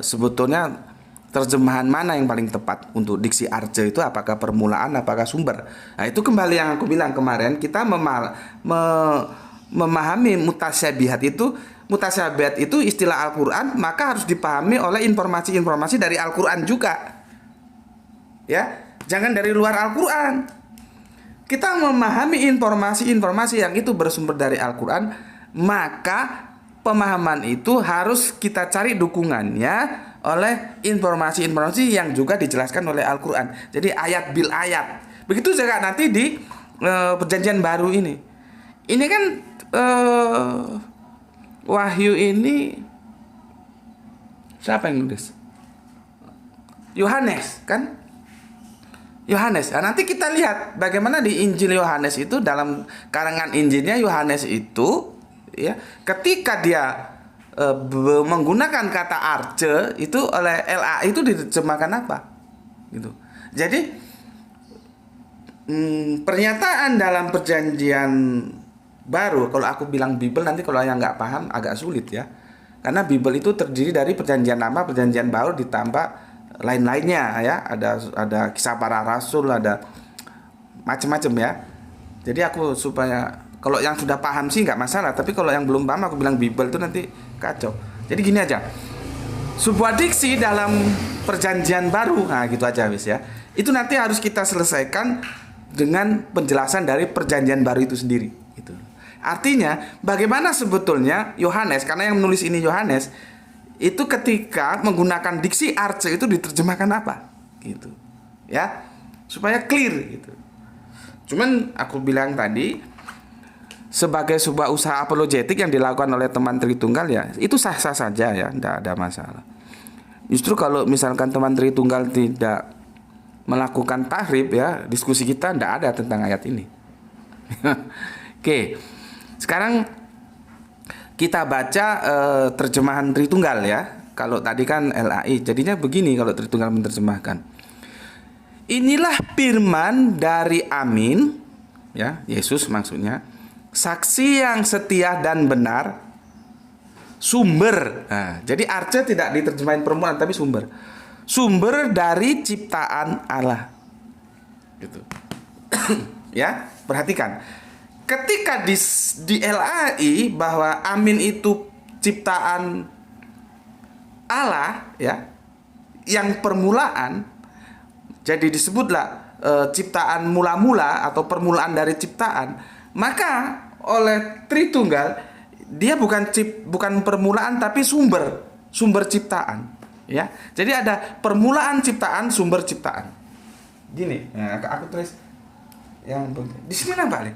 sebetulnya terjemahan mana yang paling tepat untuk diksi Arce itu, apakah permulaan, apakah sumber. Nah, itu kembali yang aku bilang kemarin, kita memahami mutasyabihat itu istilah Al-Quran, maka harus dipahami oleh informasi-informasi dari Al-Quran juga. Ya, jangan dari luar Al-Quran. Kita memahami informasi-informasi yang itu bersumber dari Al-Quran, maka pemahaman itu harus kita cari dukungannya oleh informasi-informasi yang juga dijelaskan oleh Al-Quran. Jadi ayat bil ayat. Begitu juga nanti di perjanjian baru ini. Ini kan Wahyu ini siapa yang nulis? Yohanes kan? Yohanes. Nah, nanti kita lihat bagaimana di Injil Yohanes itu, dalam karangan Injilnya Yohanes itu ya, ketika dia menggunakan kata arche itu oleh LA itu diterjemahkan apa? Gitu. Jadi pernyataan dalam perjanjian baru, kalau aku bilang Bible nanti kalau yang nggak paham agak sulit ya, karena Bible itu terdiri dari perjanjian lama, perjanjian baru ditambah lain-lainnya ya, ada kisah para rasul, ada macam-macam ya. Jadi aku supaya kalau yang sudah paham sih nggak masalah, tapi kalau yang belum paham aku bilang Bible itu nanti kacau. Jadi gini aja, sebuah diksi dalam perjanjian baru, nah gitu aja wis ya, itu nanti harus kita selesaikan dengan penjelasan dari perjanjian baru itu sendiri. Gitu. Artinya bagaimana sebetulnya Yohanes, karena yang menulis ini Yohanes, itu ketika menggunakan diksi arche itu diterjemahkan apa, gitu, ya, supaya clear gitu. Cuman aku bilang tadi sebagai sebuah usaha apologetik yang dilakukan oleh teman Tritunggal ya itu sah-sah saja ya, tidak ada masalah. Justru kalau misalkan teman Tritunggal tidak melakukan tahrib ya, diskusi kita tidak ada tentang ayat ini. Oke. Sekarang kita baca terjemahan Tritunggal ya. Kalau tadi kan LAI, jadinya begini kalau Tritunggal menerjemahkan. Inilah firman dari Amin, ya, Yesus maksudnya, saksi yang setia dan benar, sumber. Nah, jadi arche tidak diterjemahin permulaan tapi sumber. Sumber dari ciptaan Allah. Gitu. Ya, perhatikan. Ketika di LAI bahwa Amin itu ciptaan Allah ya, yang permulaan, jadi disebutlah ciptaan mula-mula atau permulaan dari ciptaan, maka oleh Tritunggal dia bukan permulaan tapi sumber ciptaan ya. Jadi ada permulaan ciptaan, sumber ciptaan. Gini, nah, aku tulis yang di sini nampak nih.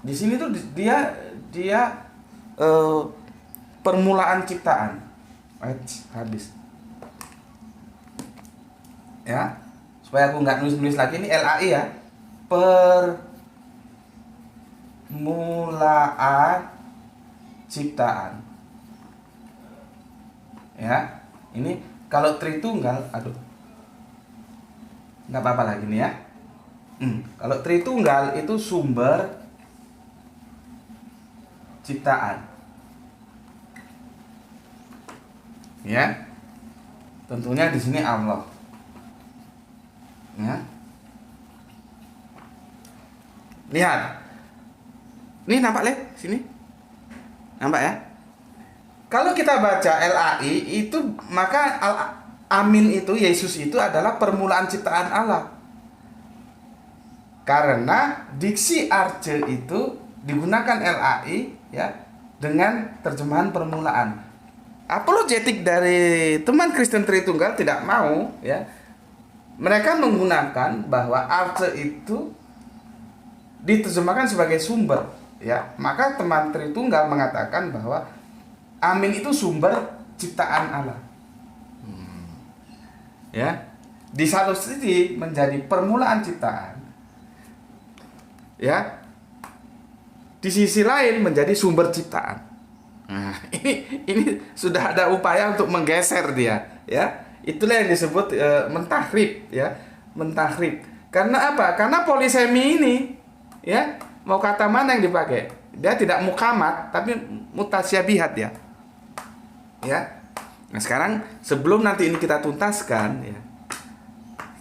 Di sini tuh dia permulaan ciptaan. Habis. Ya. Supaya aku nggak nulis lagi, ini LAI ya. Permulaan ciptaan. Ya. Ini Kalau Tritunggal, aduh, nggak apa-apa lagi nih ya. Kalau Tritunggal itu sumber ciptaan, ya. Tentunya di sini Allah, ya. Lihat, ini nampak lihat sini, nampak ya. Kalau kita baca LAI itu, maka Amin itu, Yesus itu adalah permulaan ciptaan Allah. Karena diksi Arce itu digunakan LAI ya dengan terjemahan permulaan. Apologetik dari teman Kristen Tritunggal tidak mau ya. Mereka menggunakan bahwa Arce itu diterjemahkan sebagai sumber ya. Maka teman Tritunggal mengatakan bahwa Amin itu sumber ciptaan Allah. Ya. Di satu sisi menjadi permulaan ciptaan. Ya. Di sisi lain menjadi sumber ciptaan. Nah, ini sudah ada upaya untuk menggeser dia, ya. Itulah yang disebut mentahrib, ya. Mentahrib. Karena apa? Karena polisemi ini, ya, mau kata mana yang dipakai? Dia tidak mukamat, tapi mutasyabihat, ya. Ya. Nah, sekarang sebelum nanti ini kita tuntaskan, ya.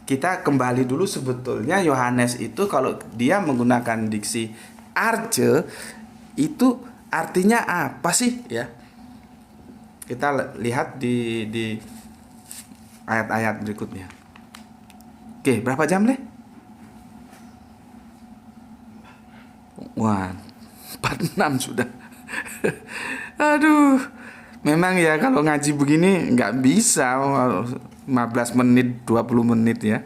Kita kembali dulu sebetulnya Yohanes itu kalau dia menggunakan diksi Arce itu artinya apa sih ya? Kita lihat di ayat-ayat berikutnya. Oke, berapa jam nih? Wah, 46 sudah. Aduh, memang ya kalau ngaji begini nggak bisa 15 menit, 20 menit ya.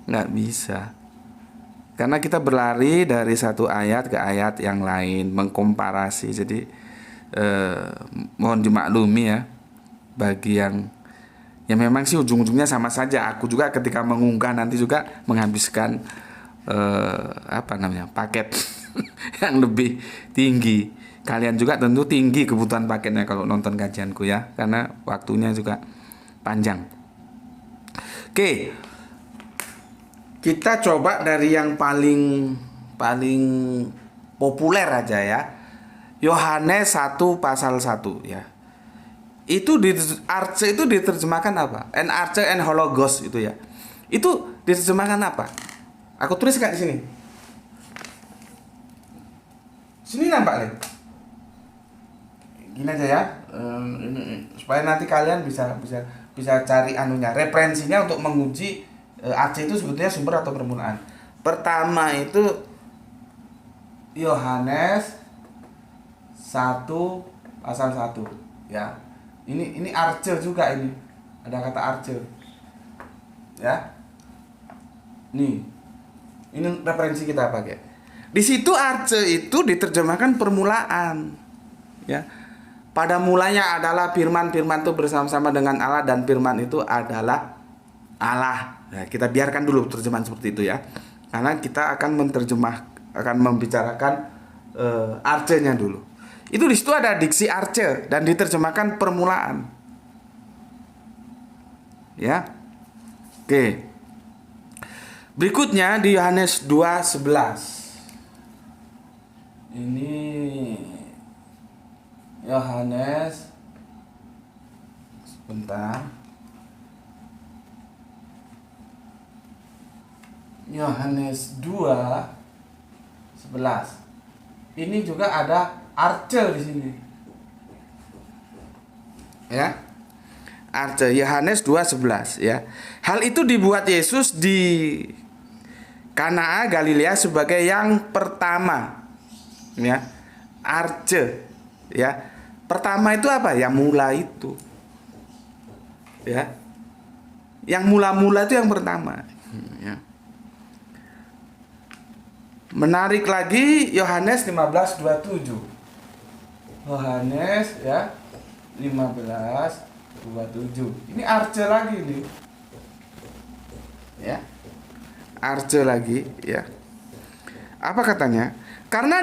Nggak bisa. Karena kita berlari dari satu ayat ke ayat yang lain, mengkomparasi. Jadi mohon dimaklumi ya bagi yang memang sih ujung-ujungnya sama saja. Aku juga ketika mengunggah nanti juga menghabiskan paket yang lebih tinggi. Kalian juga tentu tinggi kebutuhan paketnya kalau nonton kajianku ya, karena waktunya juga panjang. Oke. Kita coba dari yang paling populer aja ya. Yohanes 1 pasal 1 ya. Itu di Arce itu diterjemahkan apa? En Arce en hologos itu ya. Itu diterjemahkan apa? Aku tulis di sini. Sini nampak nih. Gini aja ya. Supaya nanti kalian bisa cari anunya, referensinya untuk menguji Arce itu sebetulnya sumber atau permulaan. Pertama itu Yohanes 1 pasal 1 ya. Ini Arce juga ini. Ada kata Arce. Ya. Ini referensi kita pakai. Di situ Arce itu diterjemahkan permulaan. Ya. Pada mulanya adalah firman itu bersama-sama dengan Allah dan firman itu adalah Allah. Nah, kita biarkan dulu terjemahan seperti itu ya. Karena kita akan membicarakan Arce-nya dulu. Itu di situ ada diksi Arce dan diterjemahkan permulaan. Ya. Oke. Berikutnya di Yohanes 2:11. Ini Yohanes sebentar. Yohanes 2:11. Ini juga ada Arce di sini. Ya. Arce Yohanes 2:11 ya. Hal itu dibuat Yesus di Kana Galilea sebagai yang pertama. Ya. Arce ya. Pertama itu apa? Yang mula itu. Ya. Yang mula-mula itu yang pertama. Ya. Menarik lagi Yohanes 15:27. Yohanes ya 15:27. Ini Arce lagi nih. Ya. Arce lagi ya. Apa katanya? Karena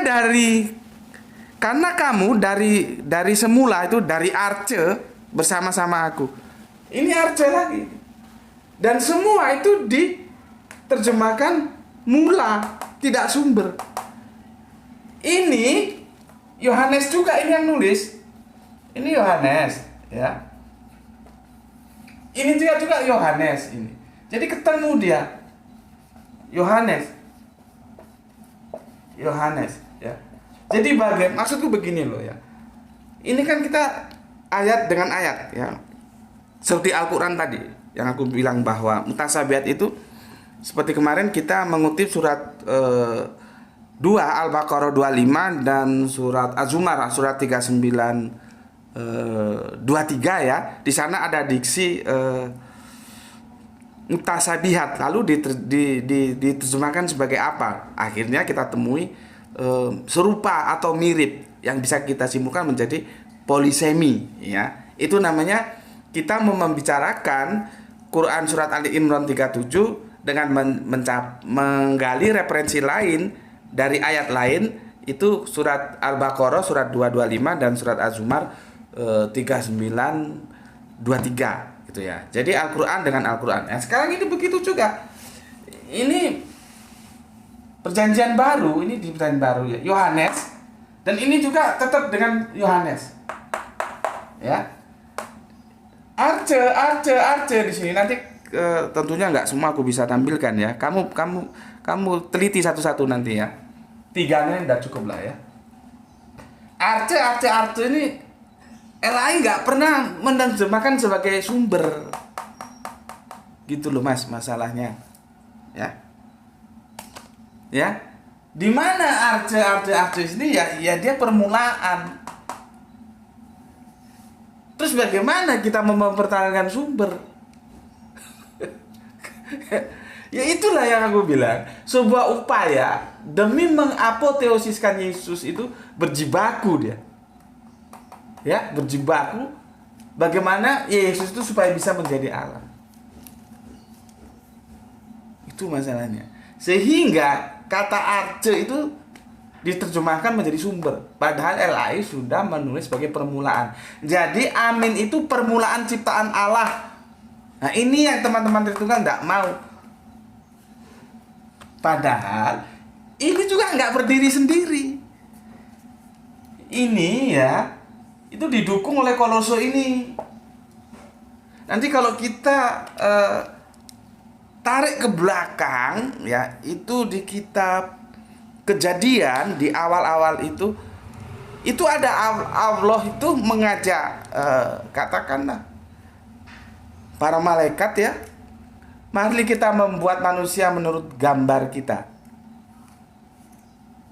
kamu dari semula itu dari Arce bersama-sama aku. Ini arca lagi. Dan semua itu diterjemahkan mula, tidak sumber. Ini Yohanes juga ini yang nulis. Ini Yohanes, ya. Ini juga Yohanes ini. Jadi ketemu dia. Yohanes, ya. Jadi maksudku begini loh ya. Ini kan kita ayat dengan ayat, ya. Seperti Al-Quran tadi yang aku bilang bahwa mutasabihat itu seperti kemarin kita mengutip surat 2 Al-Baqarah 25 dan surat Az-Zumar surat 39 23 ya. Di sana ada diksi mutasabihat, lalu diterjemahkan sebagai apa? Akhirnya kita temui serupa atau mirip, yang bisa kita simpulkan menjadi polisemi, ya. Itu namanya kita membicarakan Quran surat Ali Imran 37 dengan menggali referensi lain dari ayat lain, itu surat Al-Baqarah surat 225 dan surat Az-Zumar 3923 gitu ya. Jadi Al-Qur'an dengan Al-Qur'an. Nah, sekarang ini begitu juga. Ini perjanjian baru, ini di perjanjian baru ya, Yohanes, dan ini juga tetap dengan Yohanes. Ya. Arce di sini nanti tentunya nggak semua aku bisa tampilkan ya. Kamu teliti satu-satu nanti ya. 3 udah cukup lah ya. Arce ini LAI nggak pernah menerjemahkan sebagai sumber. Gitu loh Mas, masalahnya. Ya. Ya. Di mana arce ini ya dia permulaan. Terus bagaimana kita mempertahankan sumber? Ya itulah yang aku bilang, sebuah upaya demi mengapoteosiskan Yesus itu berjibaku dia. Ya, berjibaku bagaimana Yesus itu supaya bisa menjadi Allah. Itu masalahnya. Sehingga kata arce itu diterjemahkan menjadi sumber, padahal LAI sudah menulis sebagai permulaan. Jadi amin itu permulaan ciptaan Allah. Nah, ini yang teman-teman Tritunggal tidak mau. Padahal ini juga nggak berdiri sendiri. Ini ya, itu didukung oleh Kolose ini. Nanti kalau kita tarik ke belakang, ya, itu di kitab Kejadian di awal-awal itu ada Allah itu mengajak katakanlah para malaikat ya, mari kita membuat manusia menurut gambar kita.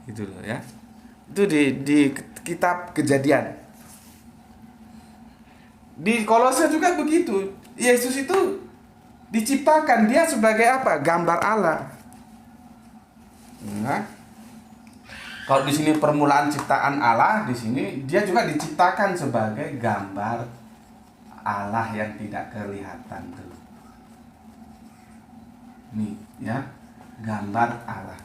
Gitu loh ya. Itu di kitab Kejadian. Di Kolose juga begitu. Yesus itu diciptakan dia sebagai apa? Gambar Allah. Nah, kalau di sini permulaan ciptaan Allah, di sini dia juga diciptakan sebagai gambar Allah yang tidak kelihatan tuh. Nih, ya, gambar Allah.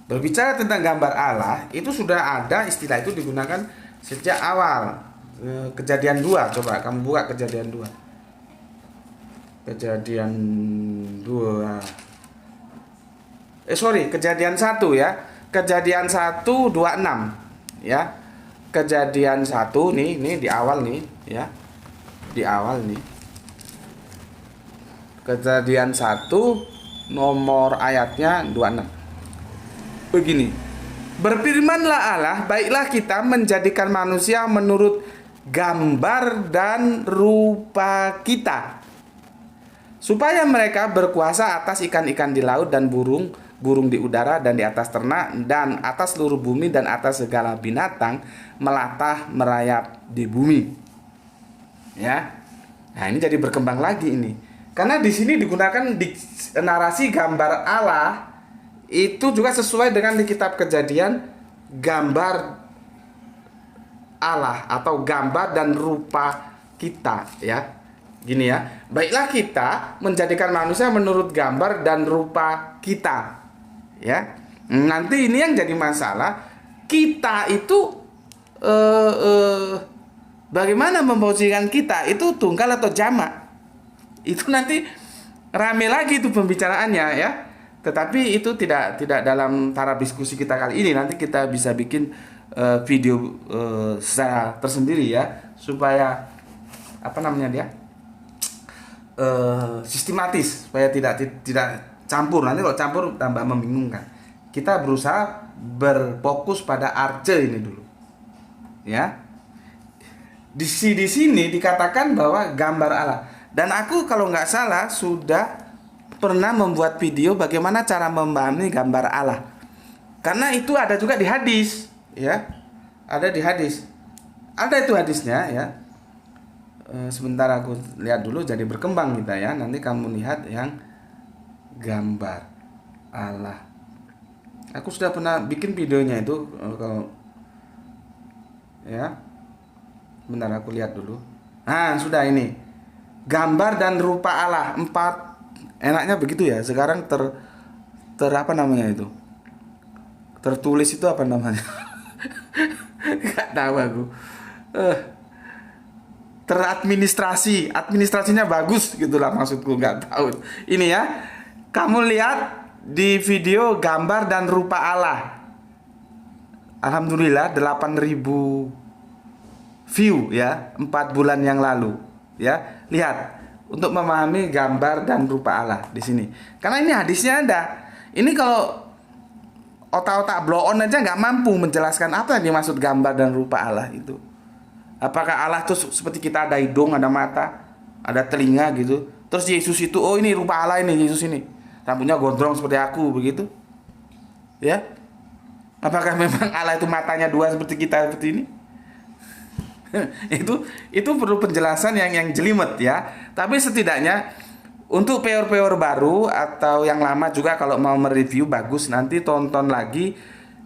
Berbicara tentang gambar Allah, itu sudah ada istilah itu digunakan sejak awal. Kejadian 2, coba kamu buka Kejadian 2. Kejadian 2. Kejadian 1 ya. Kejadian 1:26 ya. Kejadian 1 nih di awal nih ya. Di awal nih. Kejadian 1 nomor ayatnya 26. Begini. Berfirmanlah Allah, baiklah kita menjadikan manusia menurut gambar dan rupa kita, supaya mereka berkuasa atas ikan-ikan di laut dan burung di udara dan di atas ternak dan atas seluruh bumi dan atas segala binatang melatah merayap di bumi. Ya. Nah, ini jadi berkembang lagi ini. Karena di sini digunakan narasi gambar Allah itu juga sesuai dengan di kitab Kejadian, gambar Allah atau gambar dan rupa kita ya. Gini ya. Baiklah kita menjadikan manusia menurut gambar dan rupa kita. Ya, nanti ini yang jadi masalah, kita itu bagaimana memposisikan kita itu tunggal atau jamak. Itu nanti rame lagi itu pembicaraannya ya. Tetapi itu tidak dalam taraf diskusi kita kali ini. Nanti kita bisa bikin video secara tersendiri ya, supaya apa namanya dia sistematis, supaya tidak campur. Nanti kalau campur tambah membingungkan. Kita berusaha berfokus pada arche ini dulu ya. Di sini dikatakan bahwa gambar Allah, dan aku kalau nggak salah sudah pernah membuat video bagaimana cara memahami gambar Allah, karena itu ada juga di hadis ya, ada di hadis, ada itu hadisnya ya. Sebentar aku lihat dulu, jadi berkembang kita ya. Nanti kamu lihat yang gambar Allah. Aku sudah pernah bikin videonya itu kalau ya. Bentar aku lihat dulu. Nah, sudah ini. Gambar dan rupa Allah 4. Enaknya begitu ya. Sekarang ter apa namanya itu? Tertulis itu apa namanya? Enggak tahu aku. Teradministrasi, administrasinya bagus gitulah maksudku, nggak tahu. Ini ya. Kamu lihat di video gambar dan rupa Allah. Alhamdulillah 8.000 view ya, 4 bulan yang lalu ya. Lihat, untuk memahami gambar dan rupa Allah di sini. Karena ini hadisnya ada. Ini kalau otak-otak blow on aja nggak mampu menjelaskan apa yang dimaksud gambar dan rupa Allah itu. Apakah Allah itu seperti kita, ada hidung, ada mata, ada telinga gitu. Terus Yesus itu, oh ini rupa Allah ini, Yesus ini. Rambutnya gondrong seperti aku begitu. Ya. Apakah memang Allah itu matanya 2 seperti kita seperti ini? itu perlu penjelasan yang jelimet ya. Tapi setidaknya untuk peor-peor baru atau yang lama juga, kalau mau mereview bagus, nanti tonton lagi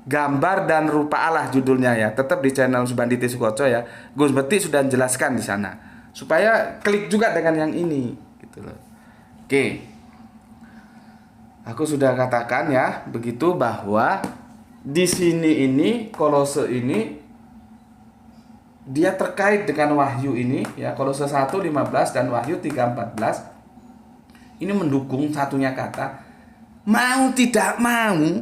gambar dan rupa Allah judulnya ya. Tetap di channel Subanditi Sukoco ya. Gus Beti sudah jelaskan di sana, supaya klik juga dengan yang ini gitu loh. Oke. Aku sudah katakan ya begitu, bahwa di sini ini Kolose ini dia terkait dengan Wahyu ini ya, Kolose 1:15 dan Wahyu 3:14. Ini mendukung satunya kata, mau tidak mau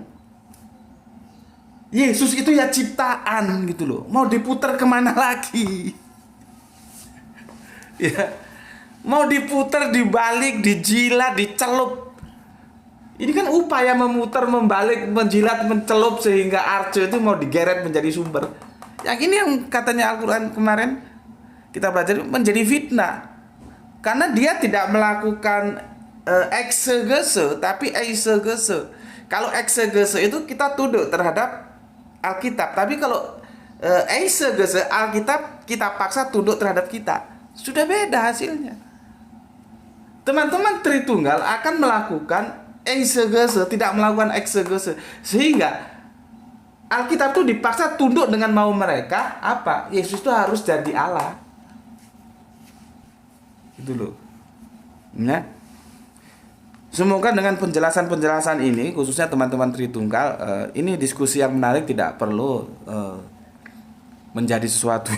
Yesus itu ya ciptaan gitu loh. Mau diputar kemana lagi? Ya, mau diputar, dibalik, dijilat, dicelup. Ini kan upaya memutar, membalik, menjilat, mencelup sehingga arche itu mau digeret menjadi sumber. Yang ini yang katanya Al-Quran kemarin kita belajar menjadi fitnah, karena dia tidak melakukan eksegese tapi eisegese. Kalau eksegese itu kita tunduk terhadap Alkitab, tapi kalau eisegese, Alkitab kita paksa tunduk terhadap kita. Sudah beda hasilnya. Teman-teman Tritunggal akan melakukan eisegese, tidak melakukan eksegese, sehingga Alkitab itu dipaksa tunduk dengan mau mereka. Apa? Yesus itu harus jadi Allah. Itu loh. Ya. Semoga dengan penjelasan-penjelasan ini, khususnya teman-teman Tritunggal, ini diskusi yang menarik, tidak perlu menjadi sesuatu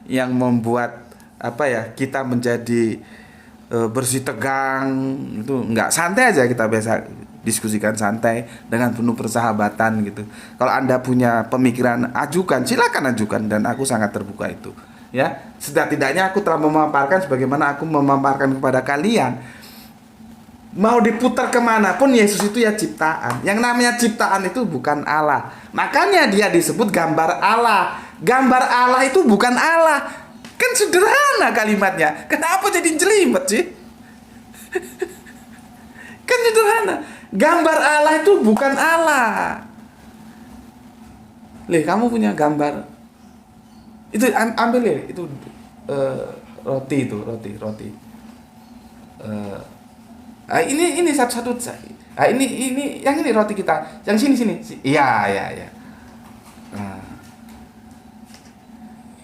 yang membuat apa ya, kita menjadi bersih tegang. Itu enggak, santai aja, kita biasa diskusikan santai dengan penuh persahabatan gitu. Kalau Anda punya pemikiran, ajukan, silakan ajukan, dan aku sangat terbuka itu. Ya, setidaknya aku telah memaparkan sebagaimana aku memaparkan kepada kalian. Mau diputar kemana pun Yesus itu ya ciptaan. Yang namanya ciptaan itu bukan Allah. Makanya dia disebut gambar Allah. Gambar Allah itu bukan Allah. Kan sederhana kalimatnya. Kenapa jadi jelimet sih? Kan sederhana. Gambar Allah itu bukan Allah. Lih, kamu punya gambar itu, ambil ya, itu roti itu, roti. Ini satu-satu. Ini yang ini roti kita. Yang sini. Iya. Nah,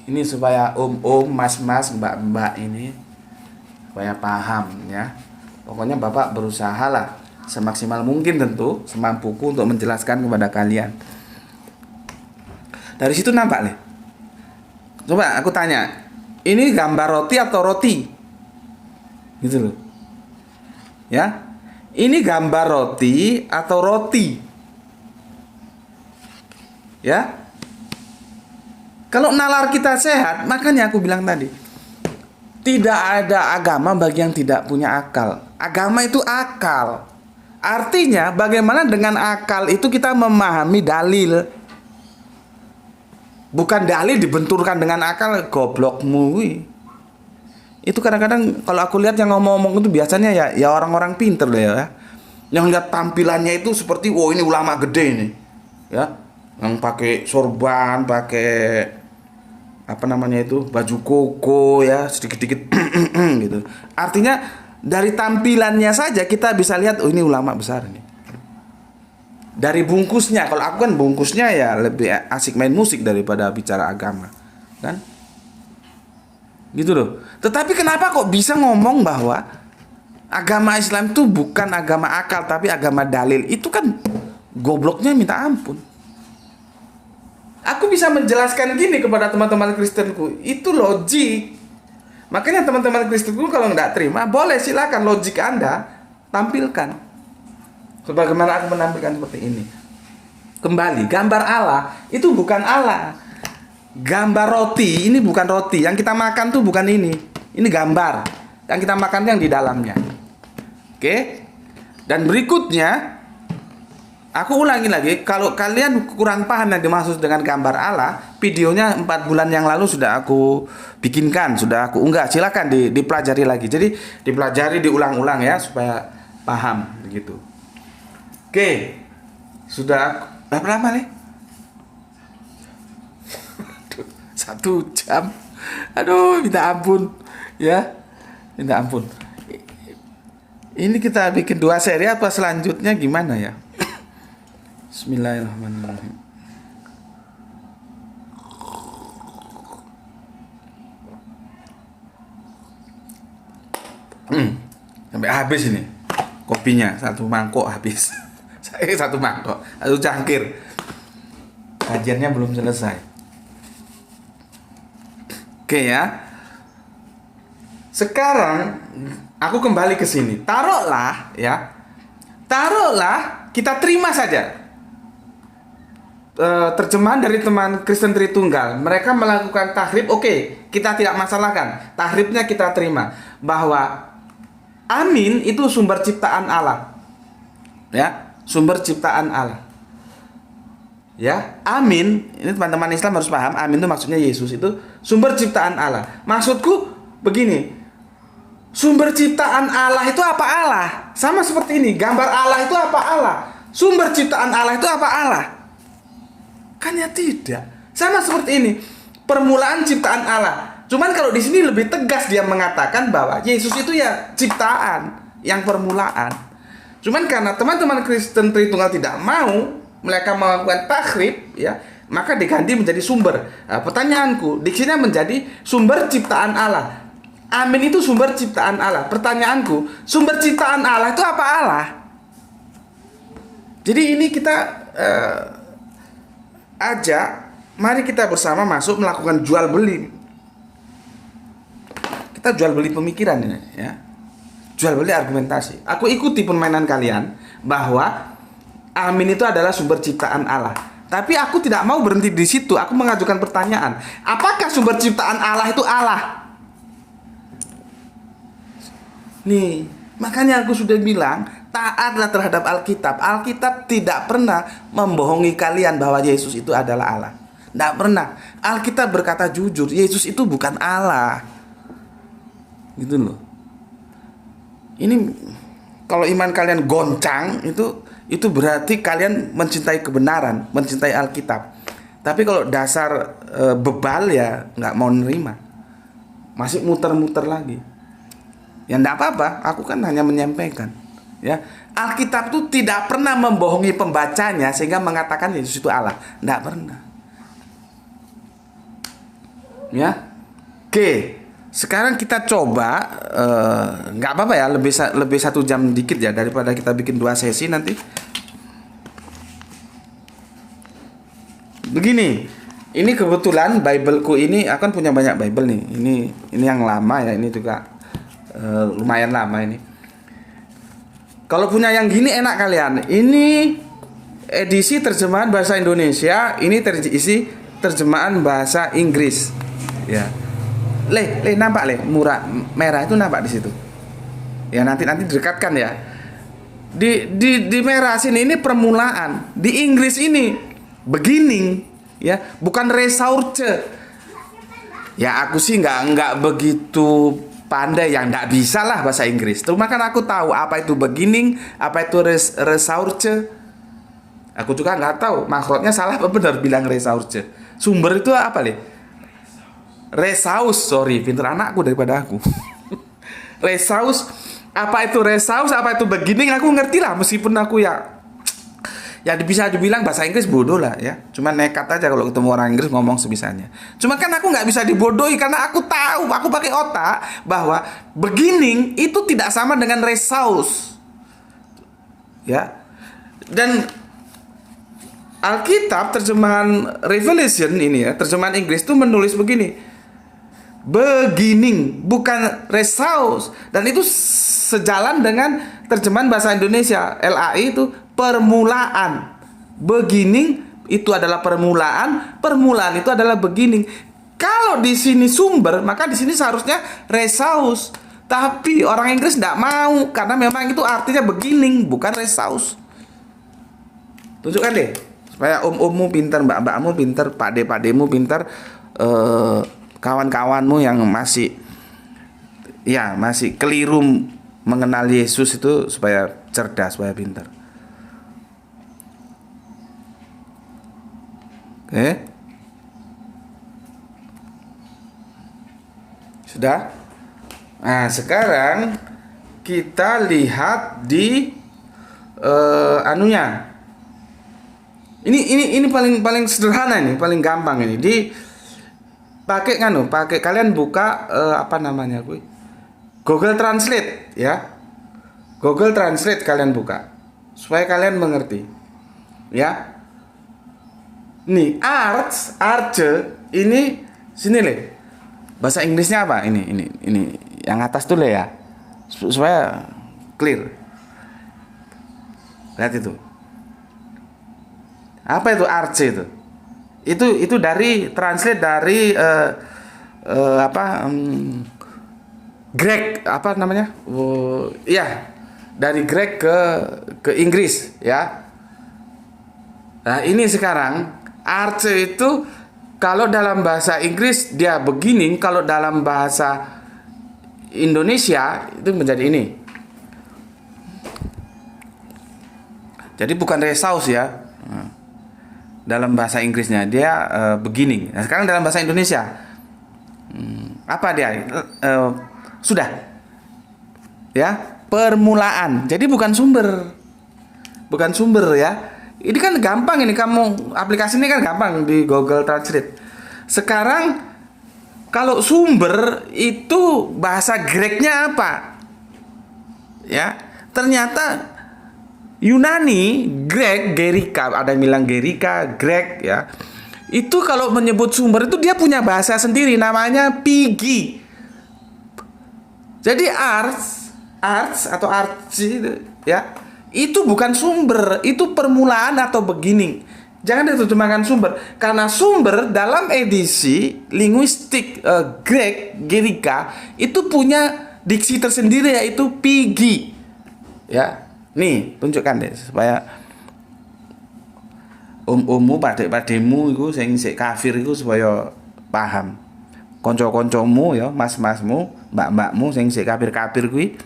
ini supaya om, mas, mbak ini supaya paham ya. Pokoknya Bapak berusaha lah semaksimal mungkin, tentu semampuku, untuk menjelaskan kepada kalian. Dari situ nampak nih. Coba aku tanya, ini gambar roti atau roti? Gitu loh. Ya. Ini gambar roti atau roti. Ya. Kalau nalar kita sehat, makanya aku bilang tadi, tidak ada agama bagi yang tidak punya akal. Agama itu akal. Artinya bagaimana dengan akal itu kita memahami dalil. Bukan dalil dibenturkan dengan akal, goblokmu. Itu kadang-kadang kalau aku lihat yang ngomong-ngomong itu biasanya ya orang-orang pinter loh ya. Yang lihat tampilannya itu seperti ini ulama gede nih. Ya, yang pakai sorban, pakai apa namanya itu, baju koko ya, sedikit-sedikit gitu. Artinya dari tampilannya saja kita bisa lihat ini ulama besar nih. Dari bungkusnya, kalau aku kan bungkusnya ya lebih asik main musik daripada bicara agama, kan? Gitu loh. Tetapi kenapa kok bisa ngomong bahwa agama Islam itu bukan agama akal tapi agama dalil? Itu kan gobloknya minta ampun. Aku bisa menjelaskan gini kepada teman-teman Kristenku, itu logik. Makanya teman-teman Kristenku kalau nggak terima, boleh silakan logik Anda tampilkan. Sebagaimana aku menampilkan seperti ini. Kembali, gambar Allah itu bukan Allah. Gambar roti ini bukan roti. Yang kita makan tuh bukan ini. Ini gambar. Yang kita makan yang di dalamnya. Oke? Dan berikutnya, aku ulangi lagi, kalau kalian kurang paham yang dimaksud dengan gambar Allah, videonya 4 bulan yang lalu sudah aku bikinkan, sudah aku unggah. Silakan dipelajari lagi. Jadi dipelajari, diulang-ulang ya supaya paham begitu. Oke. Sudah berapa lama nih? 1 jam. Aduh, minta ampun ya. Minta ampun. Ini kita bikin 2 seri apa selanjutnya gimana ya? Bismillahirrahmanirrahim. Sampai habis ini kopinya, 1 mangkok habis. Saya 1 mangkok, 1 cangkir. Kajiannya belum selesai. Oke ya. Sekarang aku kembali ke sini. Taruhlah ya. Taruhlah kita terima saja terjemahan dari teman Kristen Tritunggal. Mereka melakukan tahrif, oke, kita tidak masalahkan. Tahrifnya kita terima bahwa amin itu sumber ciptaan Allah. Ya, sumber ciptaan Allah. Ya, amin, ini teman-teman Islam harus paham, amin itu maksudnya Yesus itu sumber ciptaan Allah. Maksudku begini, sumber ciptaan Allah itu apa Allah? Sama seperti ini, gambar Allah itu apa Allah? Sumber ciptaan Allah itu apa Allah? Kan ya tidak. Sama seperti ini, permulaan ciptaan Allah. Cuman kalau di sini lebih tegas dia mengatakan bahwa Yesus itu ya ciptaan, yang permulaan. Cuman karena teman-teman Kristen Tritunggal tidak mau, mereka melakukan tahrif ya, maka diganti menjadi sumber. Nah, pertanyaanku, diksinya menjadi sumber ciptaan Allah. Amin itu sumber ciptaan Allah. Pertanyaanku, sumber ciptaan Allah itu apa Allah? Jadi ini kita ajak, mari kita bersama masuk melakukan jual beli. Kita jual beli pemikiran ini ya. Jual beli argumentasi. Aku ikuti permainan kalian bahwa amin itu adalah sumber ciptaan Allah. Tapi aku tidak mau berhenti di situ. Aku mengajukan pertanyaan. Apakah sumber ciptaan Allah itu Allah? Nih, makanya aku sudah bilang, taatlah terhadap Alkitab. Alkitab tidak pernah membohongi kalian bahwa Yesus itu adalah Allah. Tidak pernah. Alkitab berkata jujur, Yesus itu bukan Allah. Gitu loh. Ini kalau iman kalian goncang itu berarti kalian mencintai kebenaran, mencintai Alkitab. Tapi kalau dasar bebal ya nggak mau nerima, masih muter-muter lagi. Ya enggak apa-apa, aku kan hanya menyampaikan. Ya, Alkitab itu tidak pernah membohongi pembacanya sehingga mengatakan Yesus itu Allah. Enggak pernah. Ya, oke. Sekarang kita coba, nggak apa-apa ya, lebih 1 jam dikit ya daripada kita bikin 2 sesi nanti. Begini, ini kebetulan Bibleku ini akan punya banyak Bible nih. Ini yang lama ya, ini juga lumayan lama ini. Kalau punya yang gini enak kalian. Ini edisi terjemahan bahasa Indonesia, ini edisi terjemahan bahasa Inggris. Ya. Nampak murah merah itu nampak di situ. Ya nanti dekatkan ya. Di merah sini ini permulaan. Di Inggris ini beginning, ya, bukan resource. Ya aku sih nggak begitu pandai, yang nggak bisa lah bahasa Inggris. Cuma kan aku tahu apa itu beginning, apa itu resource. Aku juga nggak tahu makrotnya salah apa benar bilang resource. Sumber itu apa resource, sorry, pinter anakku daripada aku. Resource, apa itu resource, apa itu beginning, aku ngerti lah, meskipun aku ya bisa dibilang bahasa Inggris bodoh lah ya. Cuma nekat aja kalau ketemu orang Inggris ngomong sebisanya. Cuma kan aku nggak bisa dibodohi karena aku tahu, aku pakai otak bahwa beginning itu tidak sama dengan resource. Ya. Dan Alkitab terjemahan Revelation ini ya, terjemahan Inggris itu menulis begini. Beginning, bukan resource. Dan itu sejalan dengan terjemahan bahasa Indonesia LAI itu permulaan. Beginning itu adalah permulaan, permulaan itu adalah beginning. Kalau di sini sumber, maka di sini seharusnya resource. Tapi orang Inggris tidak mau karena memang itu artinya beginning, bukan resource. Tunjukkan deh supaya om-ommu pintar, mbak-mbakmu pintar, pade-pademu pintar, kawan-kawanmu yang masih keliru mengenal Yesus itu supaya cerdas, supaya pintar. Oke. Sudah? Nah, sekarang kita lihat di anunya. Ini paling sederhana nih, paling gampang ini. Pakai kalian buka apa namanya gue? Google Translate ya. Google Translate kalian buka supaya kalian mengerti. Ya. Nih, arch ini sini bahasa Inggrisnya apa? Ini yang atas tuh ya. Supaya clear. Lihat itu. Apa itu arch itu? Itu dari translate dari Grek, apa namanya? Dari Grek ke Inggris ya. Nah, ini sekarang arch itu kalau dalam bahasa Inggris dia beginning, kalau dalam bahasa Indonesia itu menjadi ini. Jadi bukan resource ya. Dalam bahasa Inggrisnya dia beginning. Nah, sekarang dalam bahasa Indonesia apa dia? Sudah ya, permulaan. Jadi bukan sumber ya. Ini kan gampang, ini kamu aplikasi ini kan gampang di Google Translate. Sekarang kalau sumber itu bahasa Greknya apa? Ya, ternyata Yunani, Grek, Gerika, ada yang bilang Gerika, Grek ya. Itu kalau menyebut sumber itu dia punya bahasa sendiri namanya pigi. Jadi arts atau archi ya. Itu bukan sumber, itu permulaan atau beginning. Jangan diterjemahkan sumber, karena sumber dalam edisi linguistik Grek, Gerika itu punya diksi tersendiri yaitu pigi. Ya. Nih, tunjukkan deh supaya ommu pademu iku sing sik kafir iku supaya paham. Kanca-kancamu ya, mas-masmu, mbak-mbakmu sing sik kafir-kafir kuwi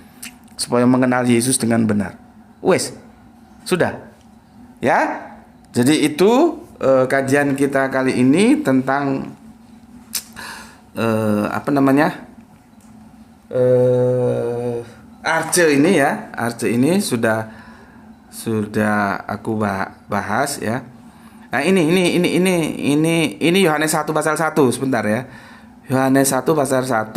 supaya mengenal Yesus dengan benar. Wes. Sudah. Ya. Jadi itu kajian kita kali ini tentang apa namanya? Arche ini ya, Arche ini sudah aku bahas ya. Nah ini Yohanes 1 pasal 1 sebentar ya. Yohanes 1 pasal 1.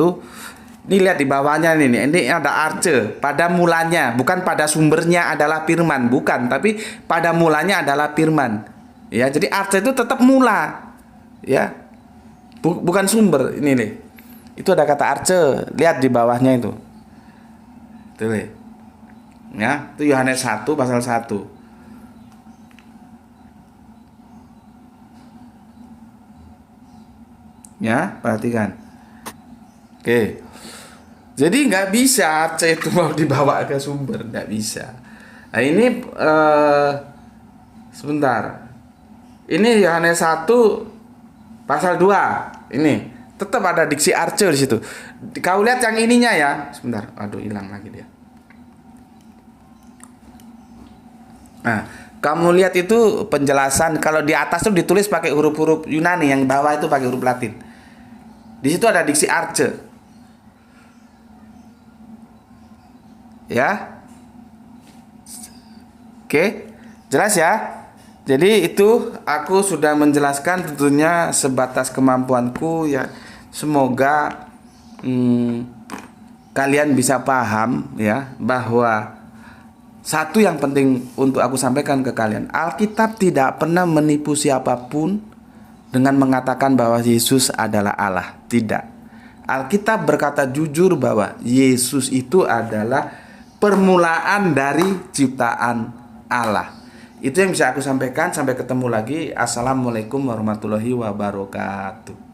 Ini lihat di bawahnya ini ada arche. Pada mulanya, bukan pada sumbernya adalah firman, bukan, tapi pada mulanya adalah firman. Ya, jadi arche itu tetap mula. Ya. Bukan sumber ini nih. Itu ada kata arche, lihat di bawahnya itu. Tuh. Ya, itu Yohanes 1 pasal 1. Ya, perhatikan. Oke. Jadi nggak bisa C itu mau dibawa ke sumber, nggak bisa. Nah ini sebentar. Ini Yohanes 1 pasal 2. Ini tetap ada diksi Archer di situ. Kau lihat yang ininya ya. Sebentar. Aduh, hilang lagi dia. Nah, kamu lihat itu penjelasan, kalau di atas tuh ditulis pakai huruf-huruf Yunani, yang bawah itu pakai huruf Latin. Di situ ada diksi Archer. Ya. Oke, jelas ya. Jadi itu aku sudah menjelaskan tentunya sebatas kemampuanku ya. Semoga kalian bisa paham ya, bahwa satu yang penting untuk aku sampaikan ke kalian, Alkitab tidak pernah menipu siapapun dengan mengatakan bahwa Yesus adalah Allah. Tidak. Alkitab berkata jujur bahwa Yesus itu adalah permulaan dari ciptaan Allah. Itu yang bisa aku sampaikan. Sampai ketemu lagi. Assalamualaikum warahmatullahi wabarakatuh.